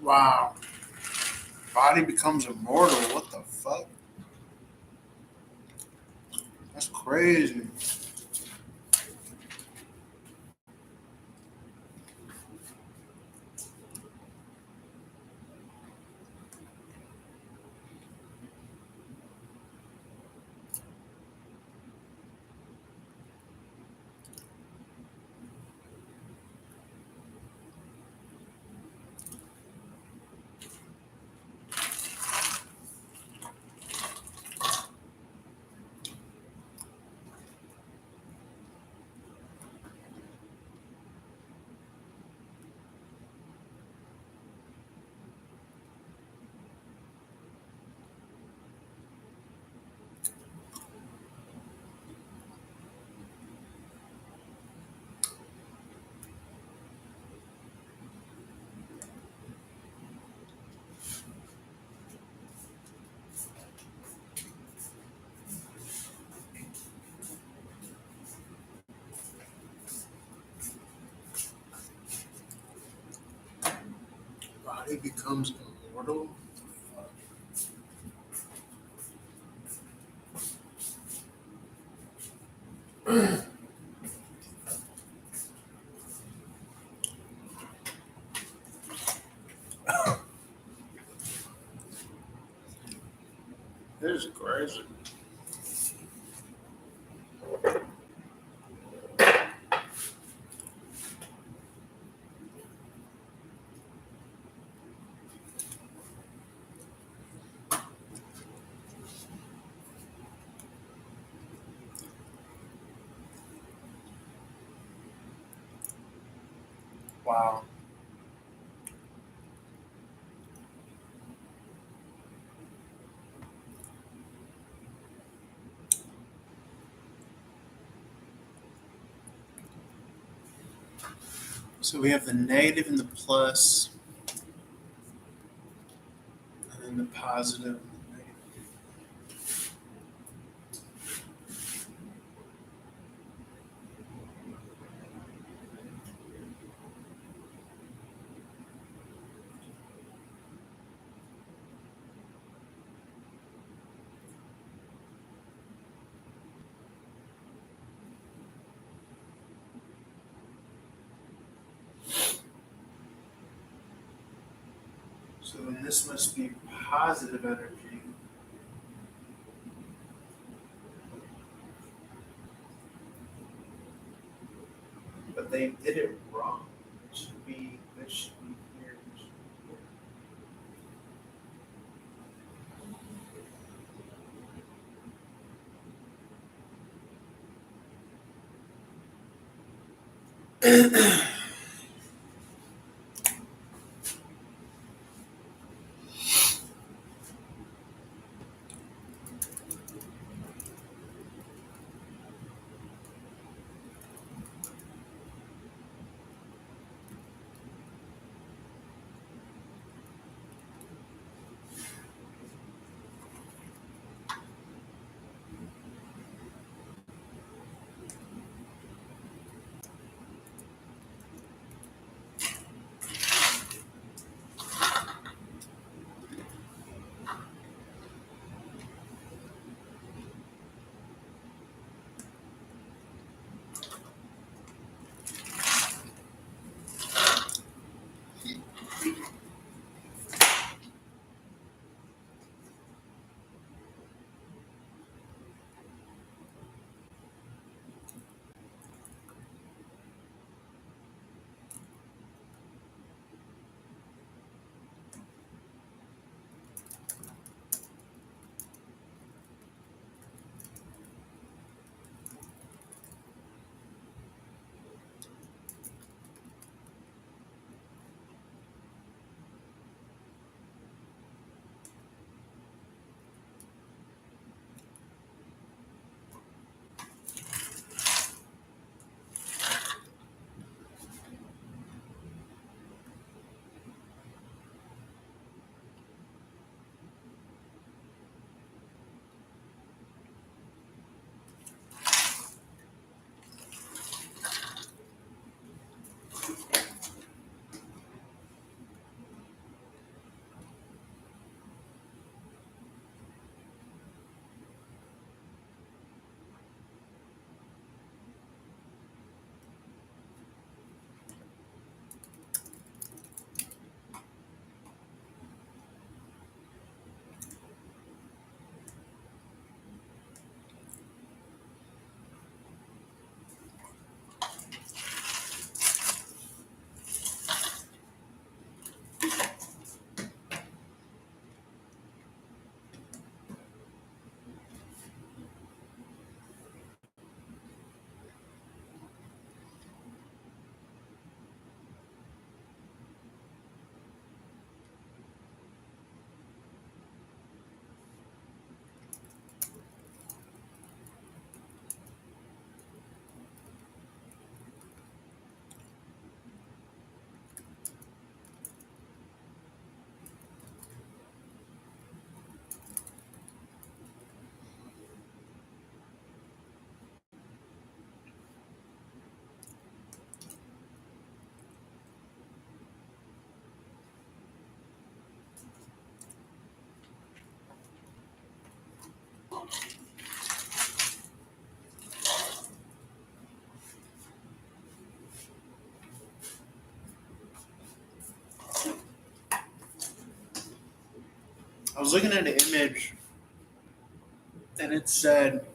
Wow. Body becomes immortal. What the fuck? That's crazy. Body becomes immortal. This is crazy. Wow. So we have the negative and the plus, and then the positive and the negative. So then this must be positive energy. But they did it wrong. This should be here. This should be here. I was looking at an image and it said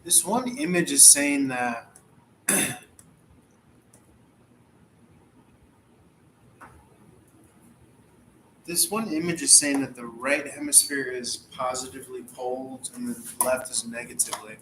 This one image is saying that the right hemisphere is positively poled and the left is negatively.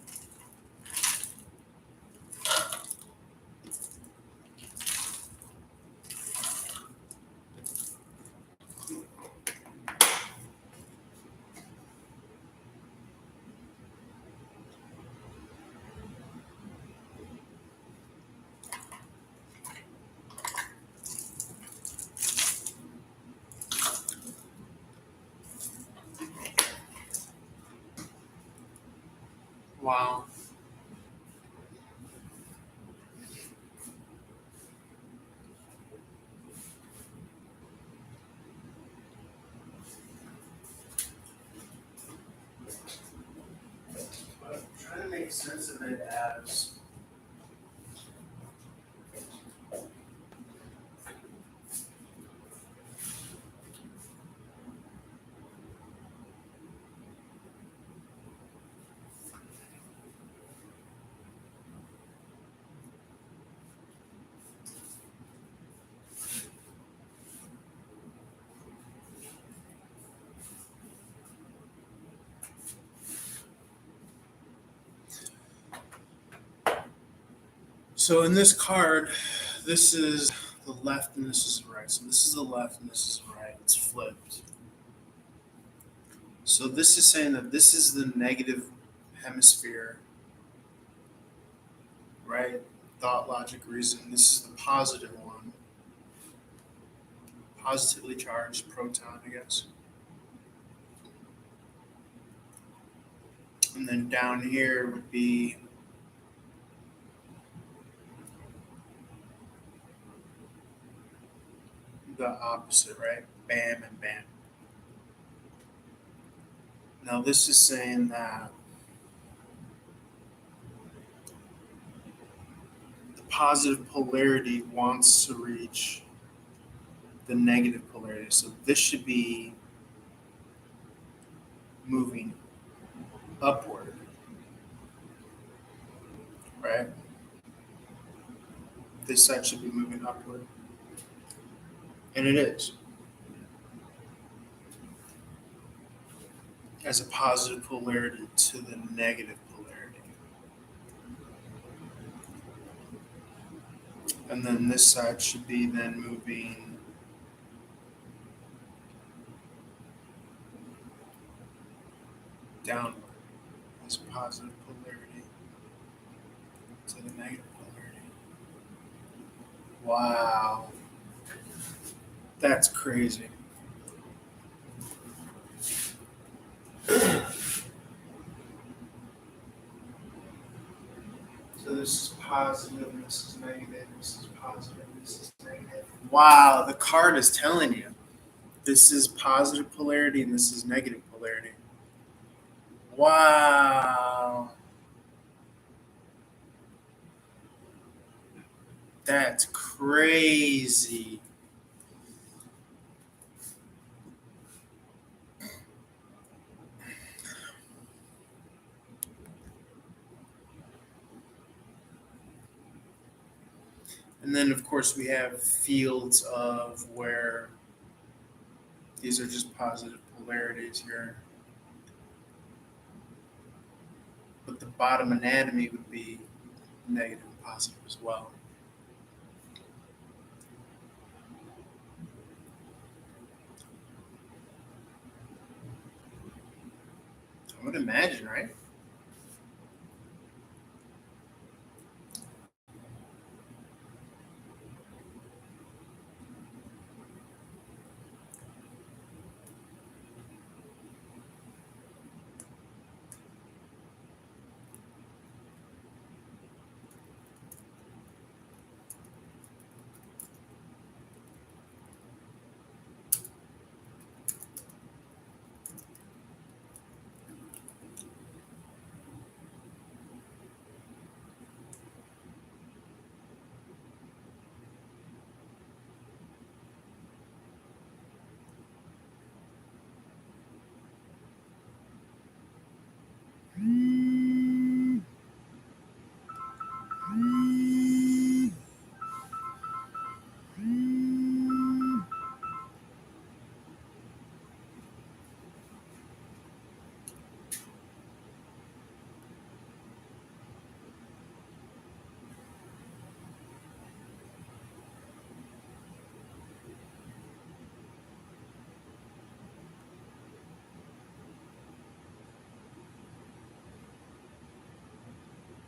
Wow. But I'm trying to make sense of it as so in this card, this is the left and this is the right. So this is the left and this is the right. It's flipped. So this is saying that this is the negative hemisphere, right? Thought, logic, reason. This is the positive one. Positively charged proton, I guess. And then down here would be the opposite, right? Bam and bam. Now this is saying that the positive polarity wants to reach the negative polarity. So this should be moving upward, right? This side should be moving upward. And it is. As a positive polarity to the negative polarity. And then this side should be then moving downward as a positive polarity to the negative polarity. Wow. That's crazy. So this is positive, and this is negative, this is positive, this is negative. Wow, the card is telling you this is positive polarity and this is negative polarity. Wow. That's crazy. And then, of course, we have fields of where these are just positive polarities here. But the bottom anatomy would be negative and positive as well. I would imagine, right?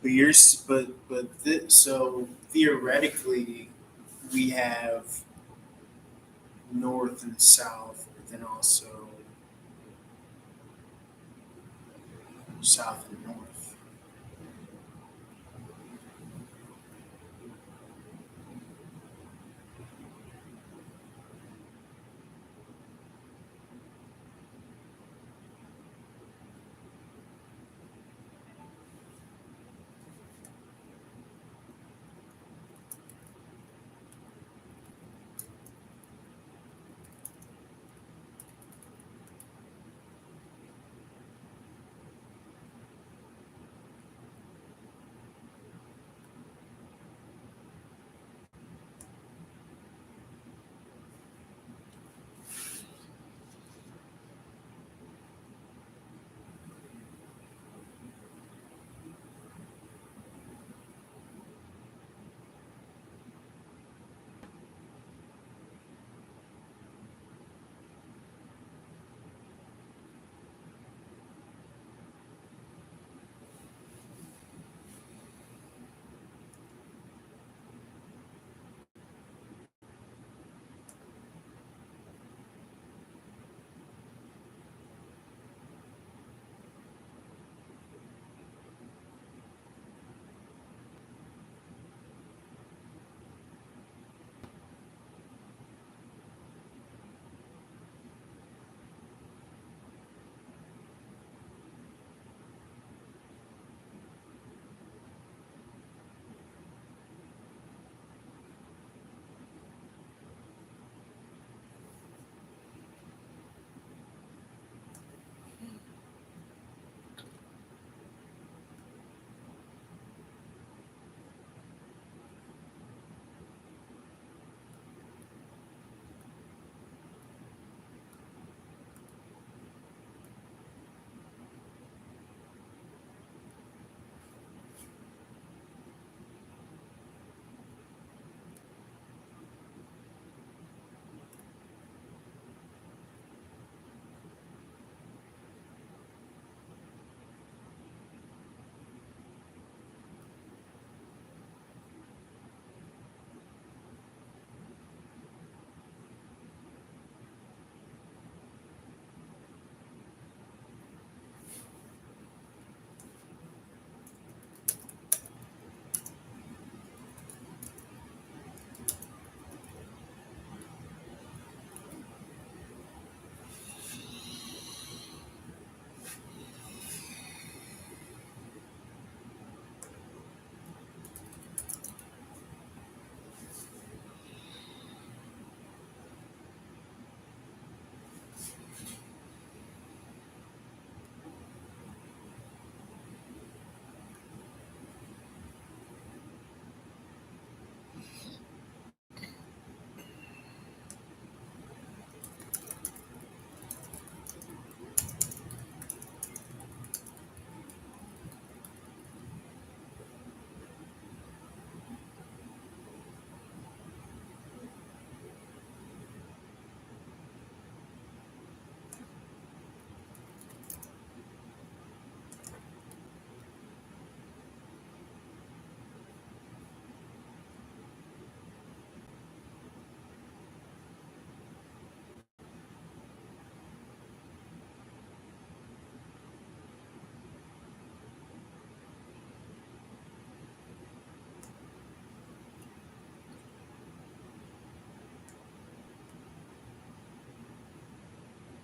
But so theoretically, we have north and south, but then also south and north.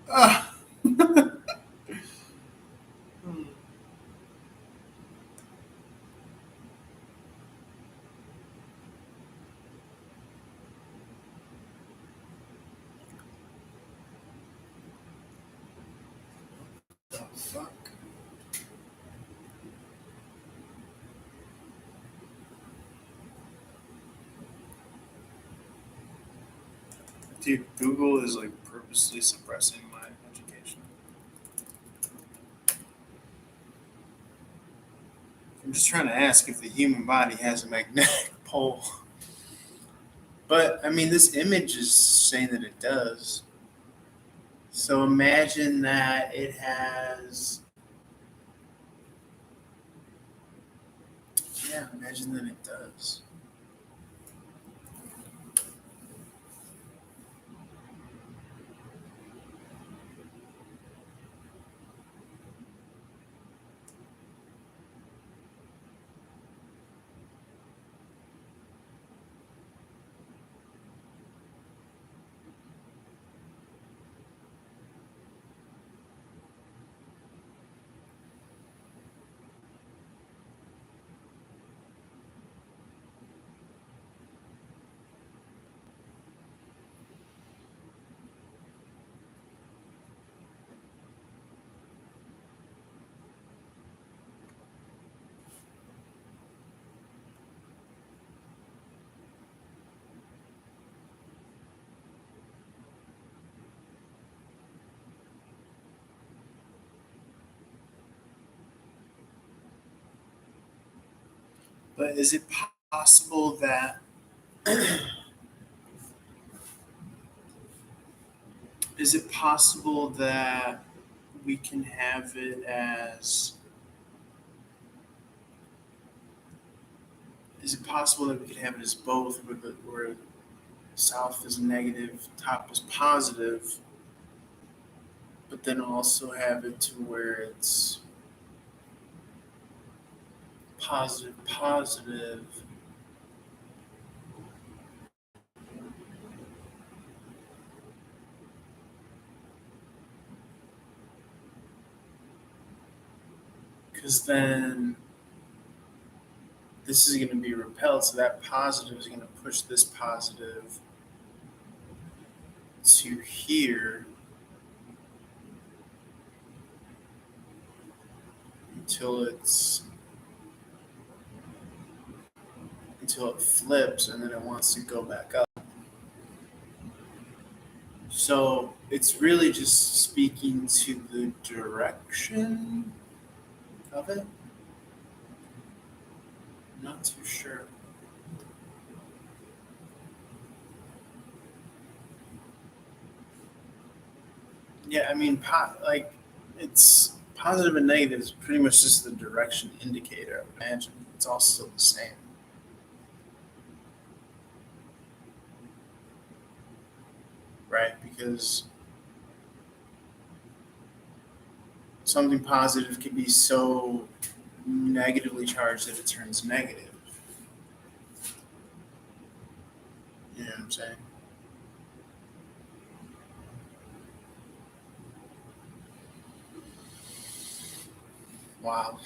Ah, hmm, the fuck, dude! Google is like purposely suppressing my education. I'm just trying to ask if the human body has a magnetic pole. But I mean, this image is saying that it does. So imagine that it has Yeah, imagine that it does. But is it possible that is it possible that we can have it as is it possible that we could have it as both where south is negative, top is positive, but then also have it to where it's positive, positive. Because then this is going to be repelled, so that positive is going to push this positive to here until it flips and then it wants to go back up. So it's really just speaking to the direction of it. I'm not too sure. Yeah, I mean, like it's positive and negative is pretty much just the direction indicator. I would imagine it's all still the same, right? Because something positive can be so negatively charged that it turns negative. You know what I'm saying? Wow.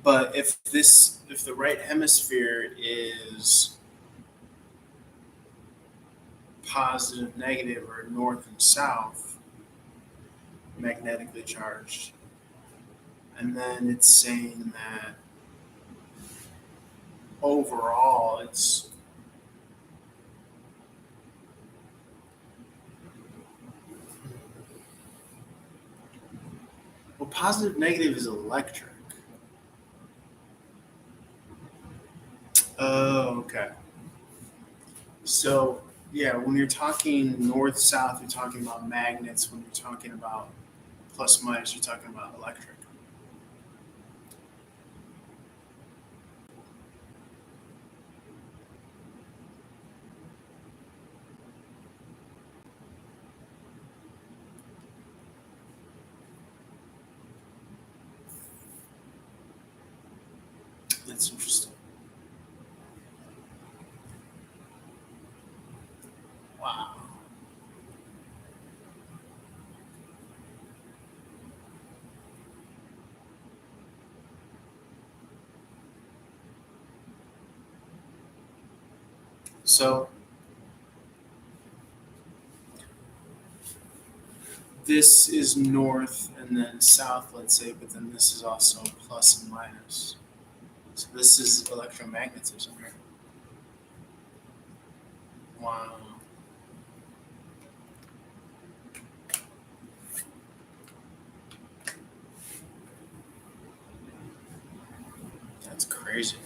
But if the right hemisphere is positive, negative, or north and south, magnetically charged, and then it's saying that overall it's well, positive, negative is electric. Oh, okay. So yeah, when you're talking north south, you're talking about magnets. When you're talking about plus minus, you're talking about electric. That's interesting. Wow. So this is north and then south, let's say, but then this is also plus and minus. So this is electromagnetism, right? Wow. That's crazy.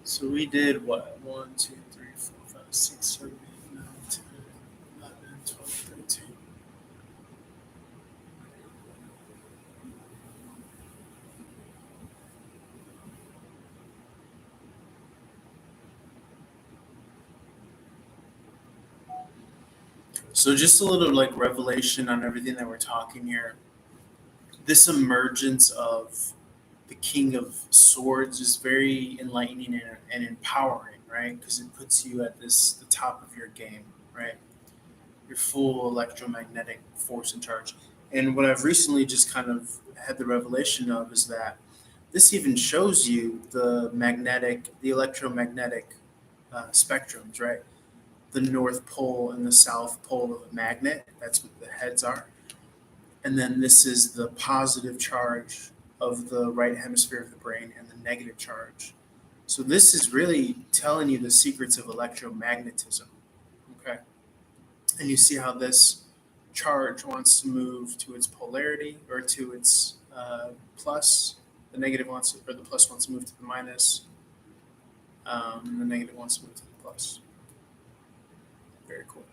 So we did what? 1, 2, 3, 4, 5, 6, 7, 8, 9, 10, 11, 12, 13. So just a little like revelation on everything that we're talking here. This emergence of the King of Swords is very enlightening and empowering, right? Because it puts you at the top of your game, right? Your full electromagnetic force and charge. And what I've recently just kind of had the revelation of is that this even shows you the electromagnetic spectrums, right? The North Pole and the South Pole of a magnet. That's what the heads are. And then this is the positive charge of the right hemisphere of the brain and the negative charge. So this is really telling you the secrets of electromagnetism. Okay. And you see how this charge wants to move to its polarity or to its plus. The negative wants to, or the plus wants to move to the minus. The negative wants to move to the plus. Very cool.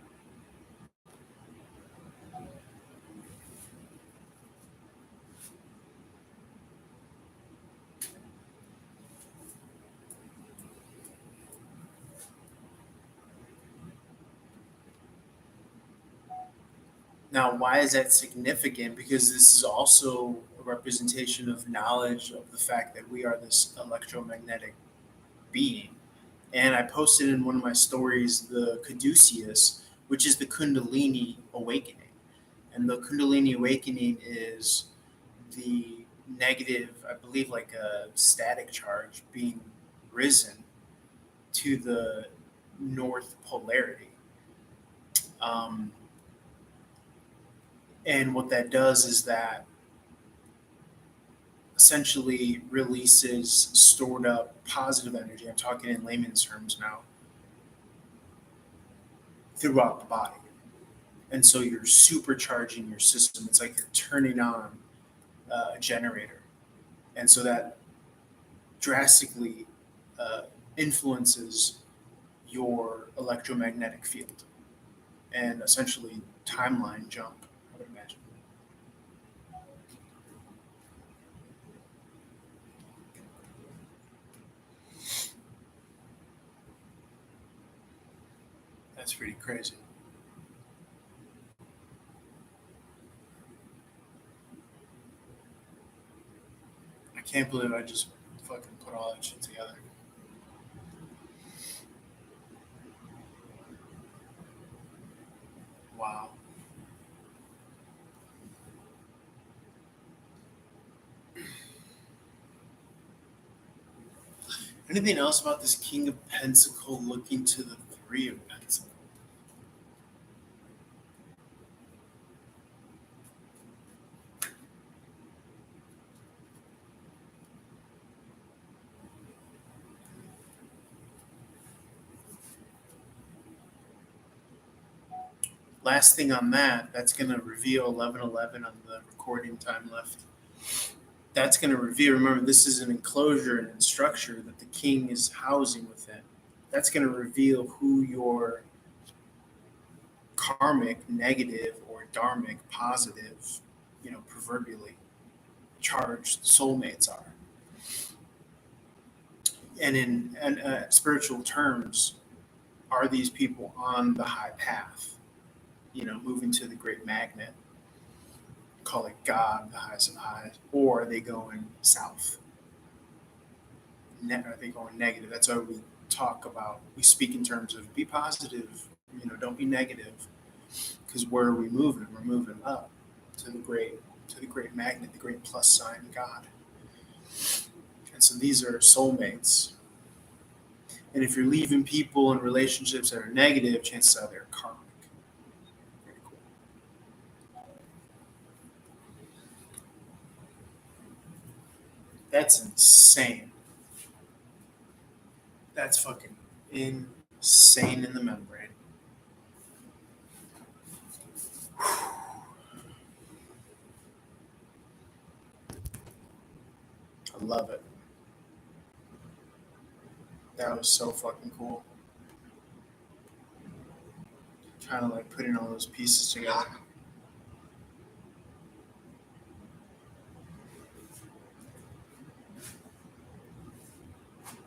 Now, why is that significant? Because this is also a representation of knowledge of the fact that we are this electromagnetic being. And I posted in one of my stories the Caduceus, which is the Kundalini awakening. And the Kundalini awakening is the negative, I believe, like a static charge being risen to the north polarity. Um, and what that does is that essentially releases stored up positive energy. I'm talking in layman's terms now, throughout the body. And so you're supercharging your system. It's like you're turning on a generator. And so that drastically uh, influences your electromagnetic field and essentially timeline jump, I would imagine. That's pretty crazy. I can't believe I just fucking put all that shit together. Wow. Anything else about this King of Pentacle looking to the Three of Pentacles? Last thing on that, that's going to reveal 11:11 on the recording time left. That's going to reveal, remember, this is an enclosure and a structure that the king is housing within. That's going to reveal who your karmic, negative, or dharmic, positive, proverbially charged soulmates are. And in spiritual terms, are these people on the high path, moving to the great magnet? Call it God, the highest of highs, or are they going south? Are they going negative? That's why we talk about, we speak in terms of be positive, don't be negative. Because where are we moving? We're moving up to the great magnet, the great plus sign, God. And so these are soulmates. And if you're leaving people in relationships that are negative, chances are they're karmic. Very cool. That's insane. That's fucking insane in the membrane. I love it. That was so fucking cool. Kind of like putting all those pieces together.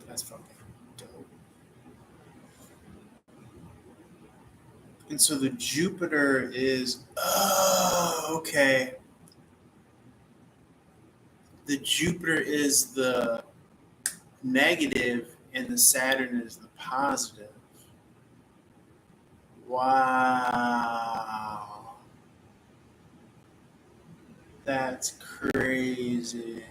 That's fucking dope. And so the Jupiter is, oh, okay. The Jupiter is the negative and the Saturn is the positive. Wow. That's crazy.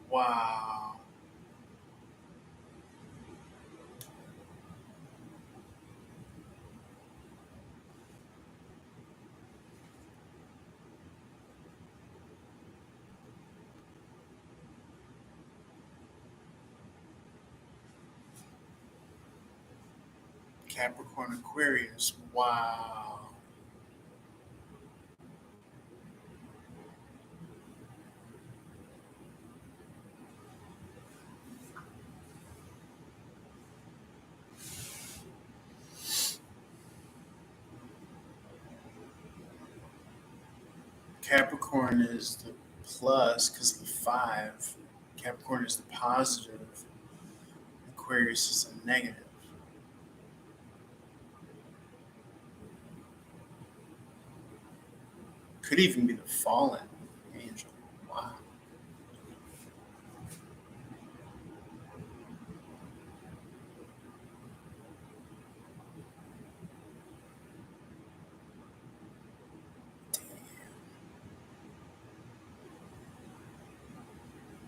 Wow. Capricorn Aquarius. Wow. Capricorn is the plus because the 5. Capricorn is the positive. Aquarius is a negative. Could even be the fallen angel. Wow.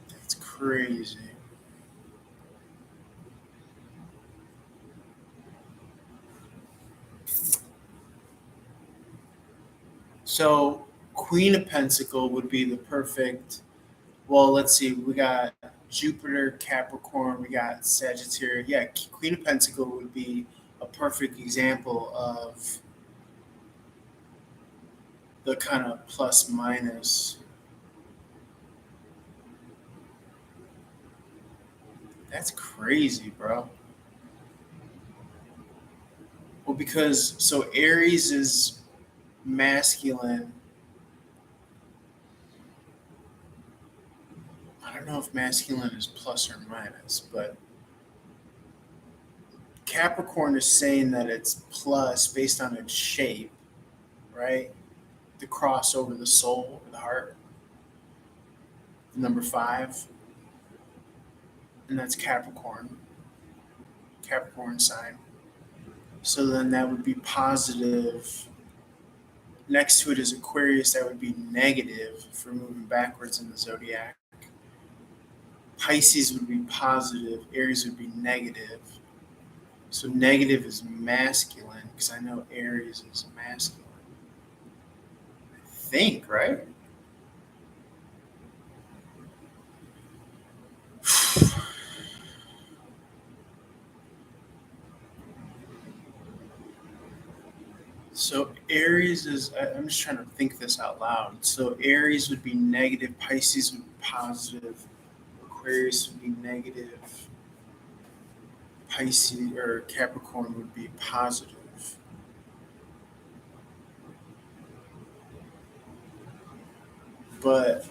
That's crazy. So Queen of Pentacle would be the perfect. Well, let's see. We got Jupiter, Capricorn. We got Sagittarius. Yeah, Queen of Pentacle would be a perfect example of the kind of plus minus. That's crazy, bro. Well, because so Aries is masculine. I don't know if masculine is plus or minus, but Capricorn is saying that it's plus based on its shape, right? The cross over the soul, the heart, the number 5, and that's Capricorn sign. So then that would be positive. Next to it is Aquarius, that would be negative for moving backwards in the zodiac. Pisces would be positive, Aries would be negative. So negative is masculine because I know Aries is masculine. I think, right? So Aries is, I'm just trying to think this out loud. So Aries would be negative, Pisces would be positive, Aquarius would be negative, Pisces or Capricorn would be positive. But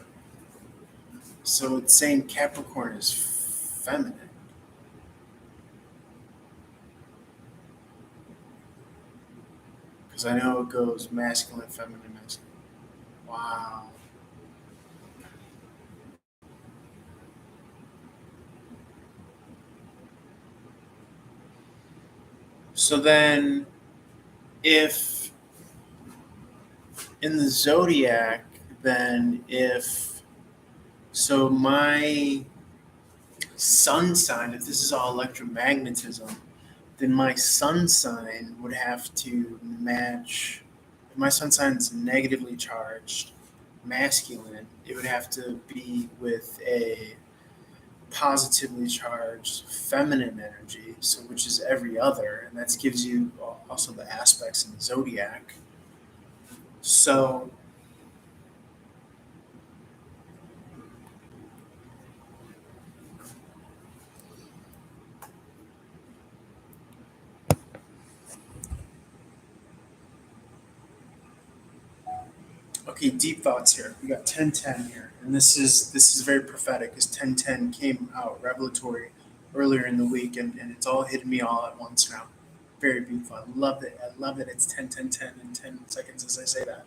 so it's saying Capricorn is feminine. Because I know it goes masculine, feminine, masculine. Wow. So then, if in the zodiac, then if so, my sun sign, if this is all electromagnetism, then my sun sign would have to match. If my sun sign is negatively charged, masculine, it would have to be with a positively charged feminine energy, so which is every other, and that gives you also the aspects in the zodiac. So okay, deep thoughts here. We got 1010 here, and this is very prophetic because 1010 came out revelatory earlier in the week, and it's all hitting me all at once now. Very beautiful. I love it. I love it. It's 10 10 10 in 10 seconds as I say that.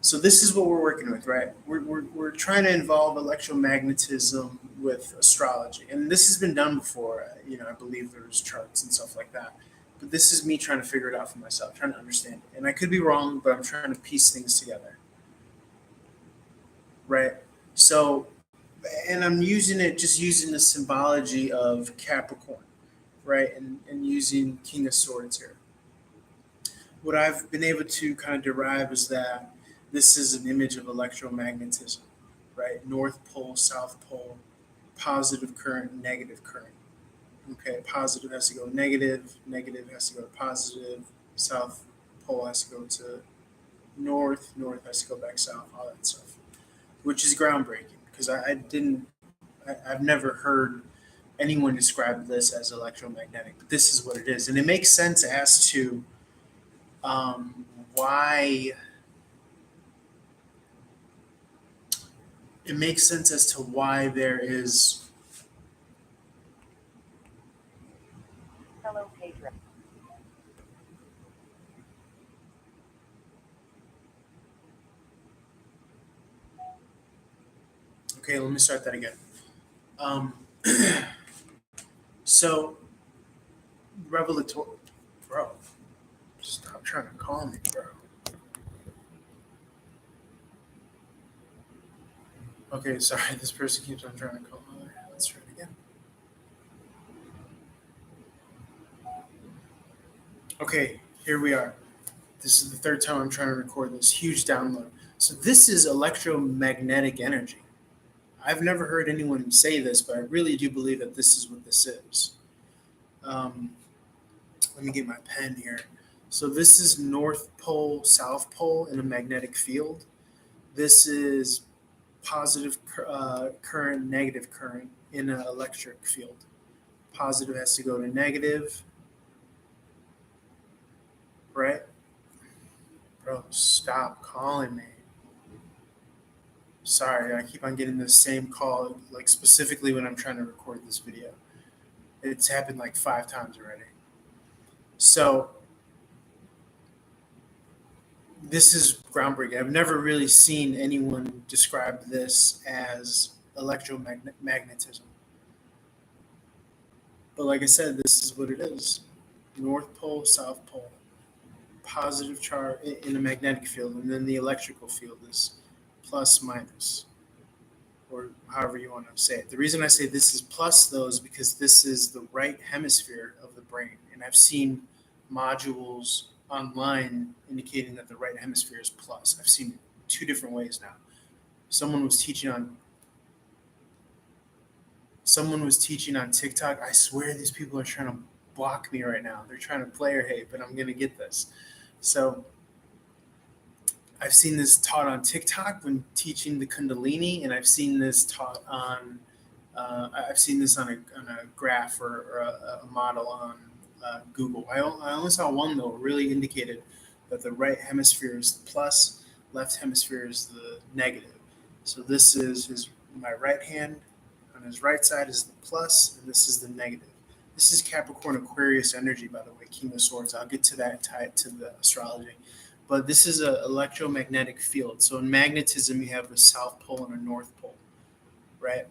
So this is what we're working with, right? We're trying to involve electromagnetism with astrology, and this has been done before. I believe there's charts and stuff like that. But this is me trying to figure it out for myself, trying to understand it. And I could be wrong, but I'm trying to piece things together, right? So, and I'm using it, just using the symbology of Capricorn, right? And using King of Swords here. What I've been able to kind of derive is that this is an image of electromagnetism, right? North pole, south pole, positive current, negative current. Okay, positive has to go negative, negative has to go to positive, south pole has to go to north, north has to go back south, all that stuff, which is groundbreaking because I've never heard anyone describe this as electromagnetic, but this is what it is. And it makes sense as to why it makes sense as to why there is. Hello, Pedro. Okay, let me start that again. Um, so, revelatory, bro. Stop trying to call me, bro. Okay, sorry. This person keeps on trying to call me. Let's try it again. Okay, here we are. This is the third time I'm trying to record this huge download. So this is electromagnetic energy. I've never heard anyone say this, but I really do believe that this is what this is. Um, Let me get my pen here. So this is North Pole, South Pole in a magnetic field. This is positive current, negative current in an electric field. Positive has to go to negative, right? Bro, stop calling me. Sorry, I keep on getting the same call, like specifically when I'm trying to record this video. It's happened like 5 times already. So this is groundbreaking. I've never really seen anyone describe this as electromagnetism. But like I said, this is what it is. North pole, south pole, positive charge in a magnetic field, and then the electrical field is plus minus, or however you want to say it. The reason I say this is plus though is because this is the right hemisphere of the brain, and I've seen modules online indicating that the right hemisphere is plus. I've seen it 2 different ways now. Someone was teaching on someone was teaching on TikTok. I swear these people are trying to block me right now. They're trying to player hate, but I'm gonna get this. So I've seen this taught on TikTok when teaching the Kundalini, and I've seen this taught on. I've seen this on a graph or a model on Google. I only saw one though. Really indicated that the right hemisphere is the plus, left hemisphere is the negative. So this is my right hand. On his right side is the plus, and this is the negative. This is Capricorn Aquarius energy, by the way, King of Swords. I'll get to that tied to the astrology. But this is an electromagnetic field. So in magnetism, you have a south pole and a north pole, right?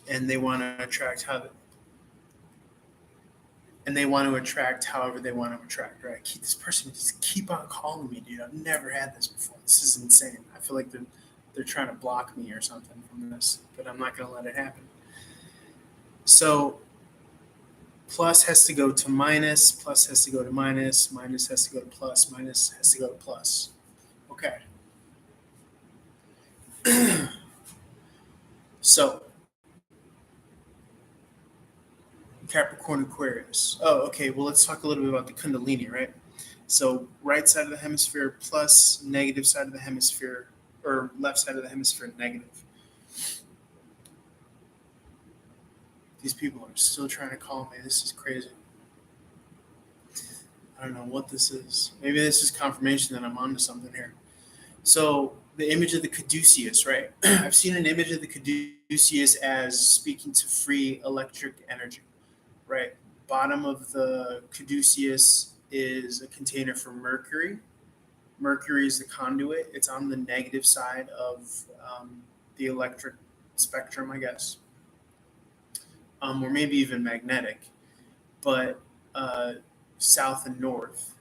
And they want to attract however they want to attract, right? This person just keep on calling me, dude. I've never had this before. This is insane. I feel like they're trying to block me or something from this, but I'm not going to let it happen. So plus has to go to minus, plus has to go to minus, minus has to go to plus, minus has to go to plus. Okay. So Capricorn Aquarius. Oh, okay. Well, let's talk a little bit about the Kundalini, right? So right side of the hemisphere plus, negative side of the hemisphere, or left side of the hemisphere negative. These people are still trying to call me. This is crazy. I don't know what this is. Maybe this is confirmation that I'm onto something here. So the image of the caduceus, right? I've seen an image of the caduceus as speaking to free electric energy, right? Bottom of the caduceus is a container for mercury. Mercury is the conduit. It's on the negative side of the electric spectrum, I guess, or maybe even magnetic, but uh, south and north.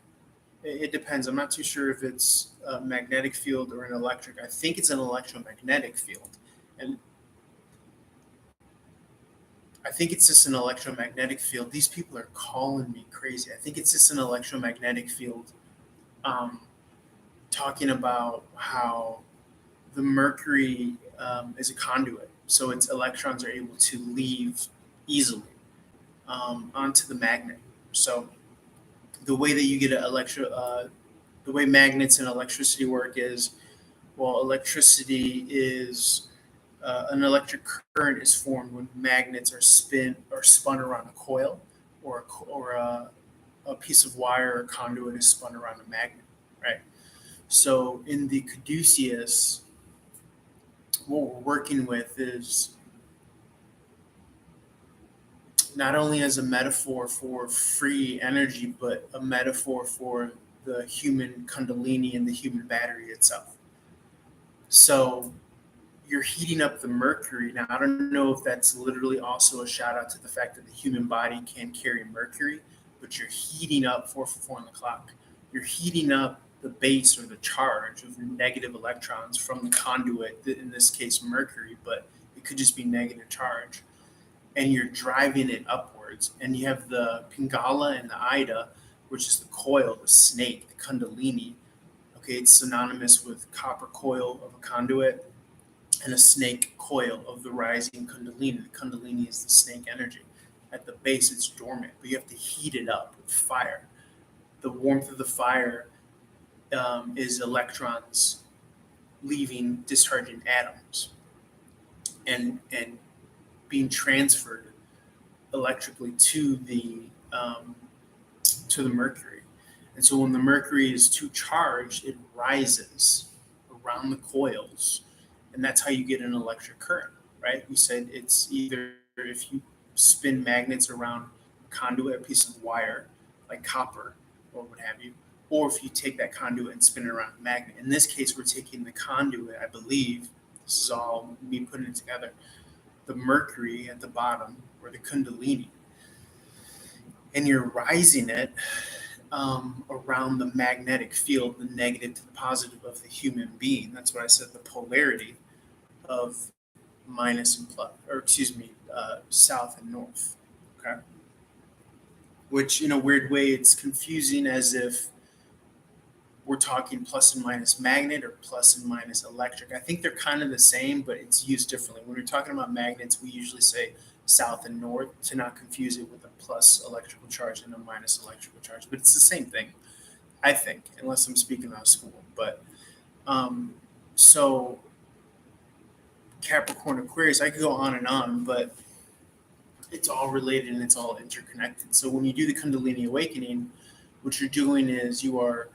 It depends. I'm not too sure if it's a magnetic field or an electric. I think it's an electromagnetic field. And I think it's just an electromagnetic field. These people are calling me crazy. I think it's just an electromagnetic field, um, talking about how the mercury is a conduit. So its electrons are able to leave easily onto the magnet. So the way that you get the way magnets and electricity work is, well, electricity is an electric current is formed when magnets are spun around a coil, or a piece of wire or conduit is spun around a magnet, right? So in the caduceus, what we're working with is not only as a metaphor for free energy, but a metaphor for the human kundalini and the human battery itself. So you're heating up the mercury. Now, I don't know if that's literally also a shout out to the fact that the human body can carry mercury, but you're heating up 4 on the clock. You're heating up the base or the charge of your negative electrons from the conduit, in this case, mercury, but it could just be negative charge. And you're driving it upwards. And you have the Pingala and the Ida, which is the coil, the snake, the Kundalini. Okay, it's synonymous with copper coil of a conduit and a snake coil of the rising Kundalini. The Kundalini is the snake energy. At the base, it's dormant, but you have to heat it up with fire. The warmth of the fire is electrons leaving, discharging atoms, and being transferred electrically to the mercury. And so when the mercury is too charged, it rises around the coils, and that's how you get an electric current, right? We said it's either if you spin magnets around a conduit, a piece of wire, like copper or what have you, or if you take that conduit and spin it around a magnet. In this case, we're taking the conduit, I believe, this is all me putting it together, the mercury at the bottom, or the kundalini, and you're rising it around the magnetic field, the negative to the positive of the human being. That's what I said, the polarity of minus and plus, or excuse me, south and north. Okay. Which, in a weird way, it's confusing, as if we're talking plus and minus magnet or plus and minus electric. I think they're kind of the same, but it's used differently. When we're talking about magnets, we usually say south and north to not confuse it with a plus electrical charge and a minus electrical charge. But it's the same thing, I think, unless I'm speaking out of school. But so Capricorn Aquarius, I could go on, but it's all related and it's all interconnected. So when you do the Kundalini awakening, what you're doing is you are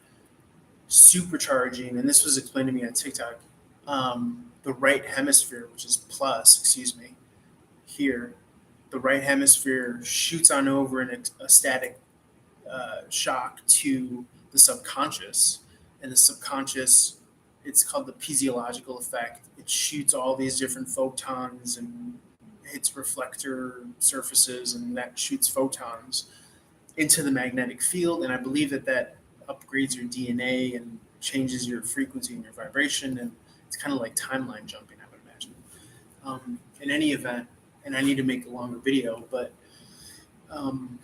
supercharging, and this was explained to me on TikTok, the right hemisphere, which is plus, here, the right hemisphere shoots on over in a static shock to the subconscious, and the subconscious, it's called the physiological effect. It shoots all these different photons and hits reflector surfaces, and that shoots photons into the magnetic field. And I believe that upgrades your DNA and changes your frequency and your vibration. And it's kind of like timeline jumping, I would imagine. In any event, and I need to make a longer video, but I'm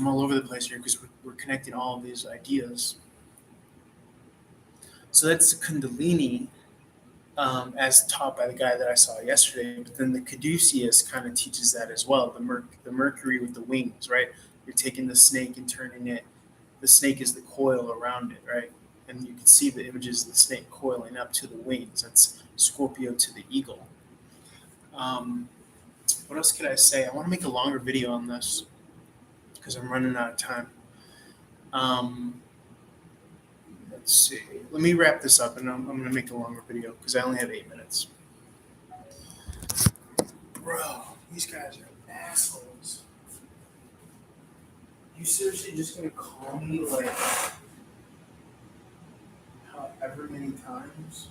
all over the place here because we're connecting all of these ideas. So that's the Kundalini, as taught by the guy that I saw yesterday. But then the Caduceus kind of teaches that as well. The Mercury with the wings, right? You're taking the snake and turning it the snake is the coil around it, right? And you can see the images of the snake coiling up to the wings. That's Scorpio to the eagle. Um, what else could I say? I want to make a longer video on this because I'm running out of time. Um, let's see. Let me wrap this up, and I'm going to make a longer video because I only have 8 minutes. Bro, these guys are assholes. You seriously just gonna call me like however many times?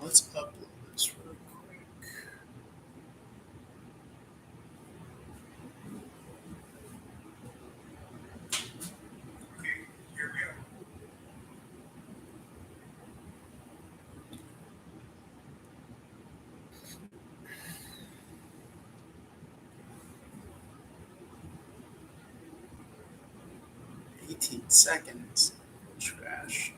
Let's upload this real quick. Okay, here we go. 18 seconds. Trash.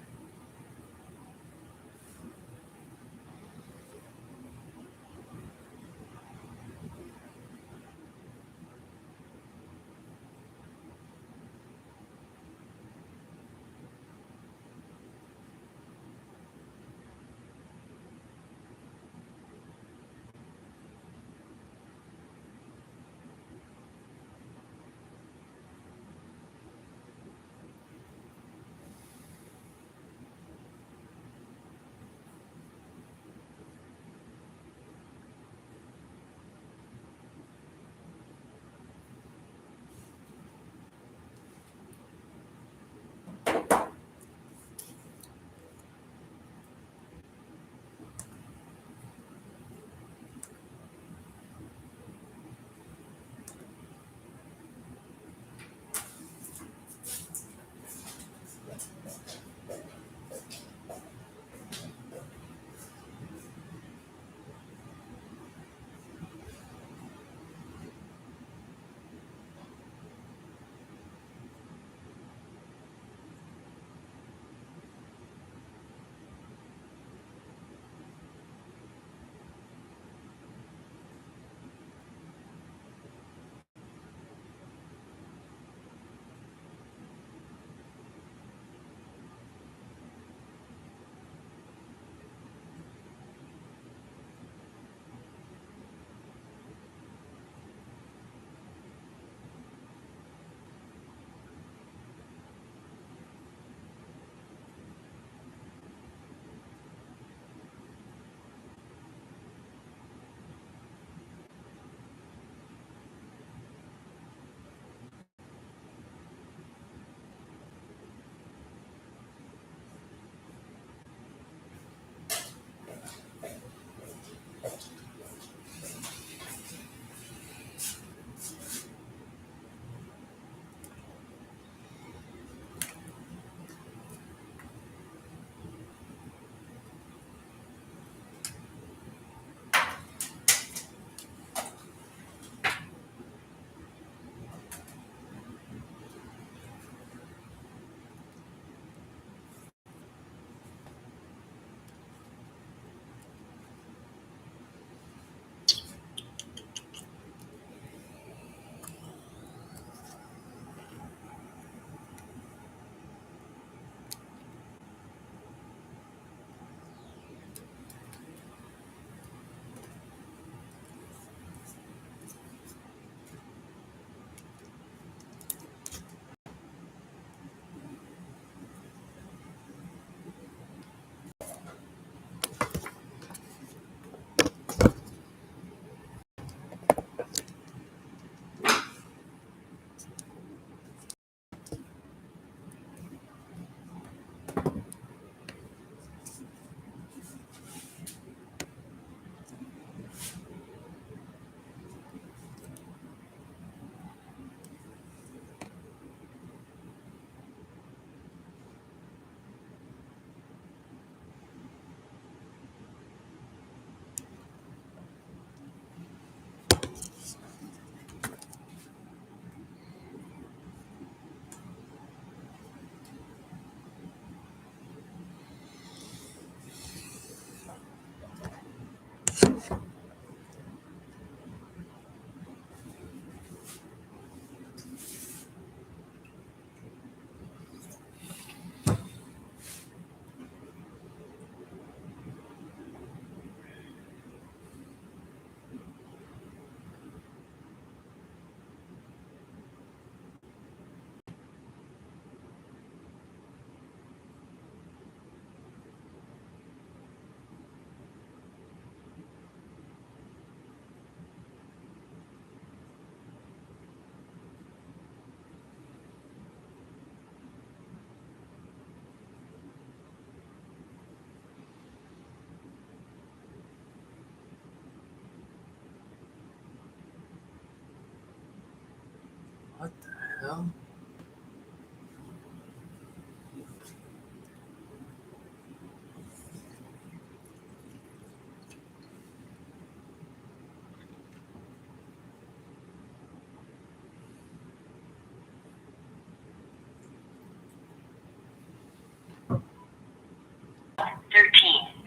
hell?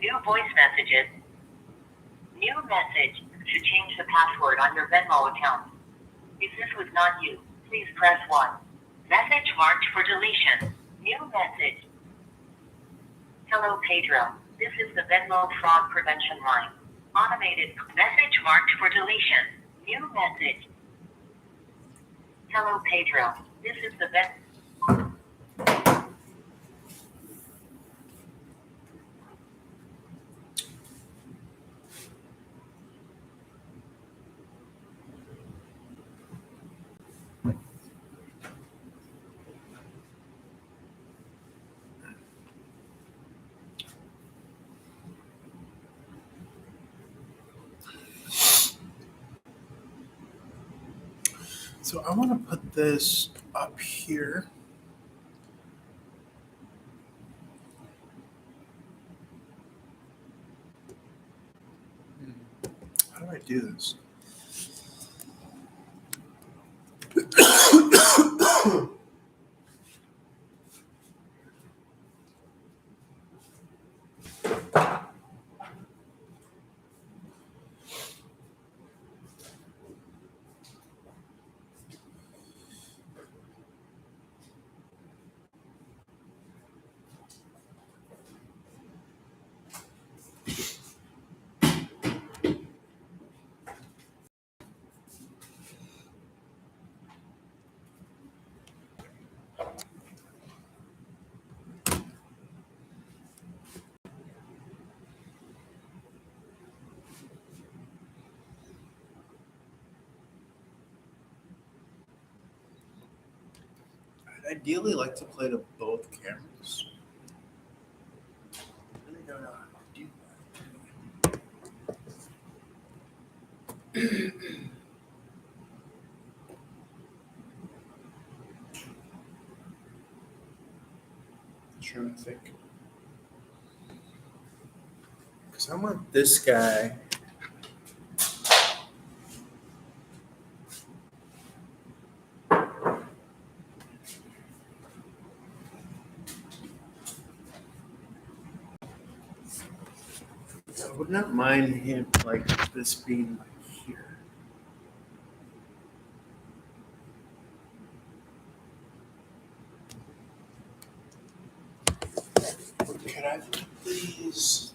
New voice messages. New message. To change the password on your Venmo account. If this was not you, please press 1. Message marked for deletion. New message. Hello Pedro. This is the Venmo fraud prevention line. Automated message marked for deletion. New message. Hello Pedro. This is the So I want to put this up here. How do I do this? I'd ideally like to play to both cameras. I really don't know how to do that. Trying to think. Because I want this guy. I would not mind him like this being like here. Or could I please?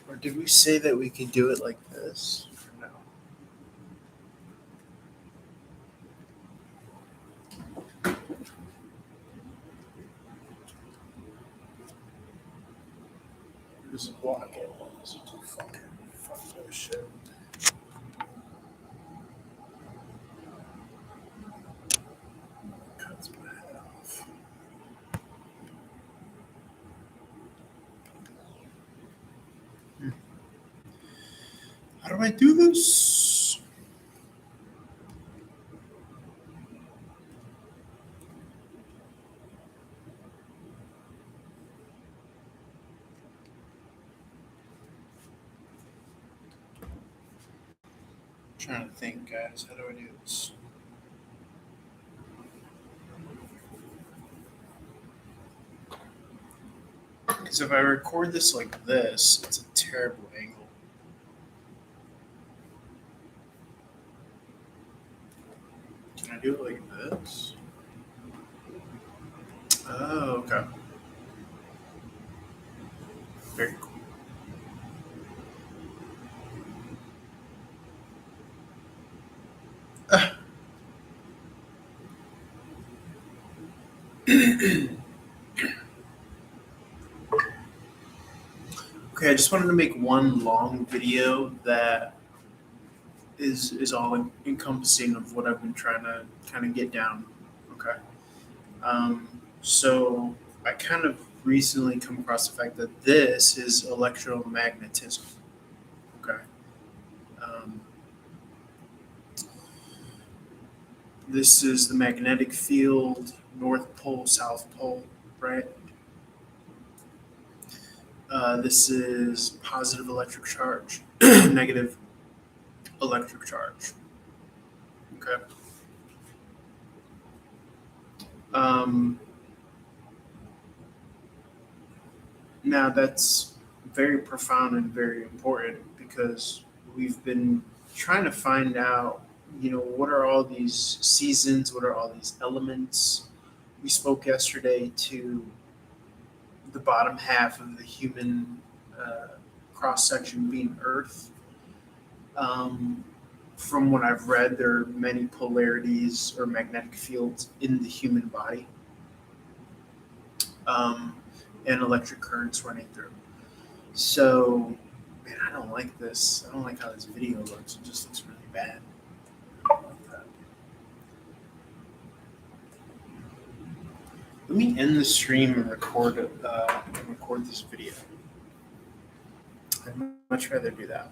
Or did we say that we could do it like this? Or no. Just block it. This is too fucking fuck this shit. Cuts my head off. How do I do this? I'm trying to think, guys. How do I do this? Because if I record this like this, it's a terrible angle. Can I do it like this? Oh, okay. Very cool. Okay, I just wanted to make one long video that is all encompassing of what I've been trying to kind of get down. Okay. So I kind of recently come across the fact that this is electromagnetism. Okay. Um, this is the magnetic field, North Pole, South Pole, right? This is positive electric charge, negative electric charge. Okay. Um, Now that's very profound and very important because we've been trying to find out, what are all these seasons? What are all these elements? We spoke yesterday to the bottom half of the human cross section being Earth. Um, from what I've read, there are many polarities or magnetic fields in the human body, um, and electric currents running through. So, man, I don't like this. I don't like how this video looks. It just looks really bad. I don't like that. Let me end the stream and record this video. I'd much rather do that.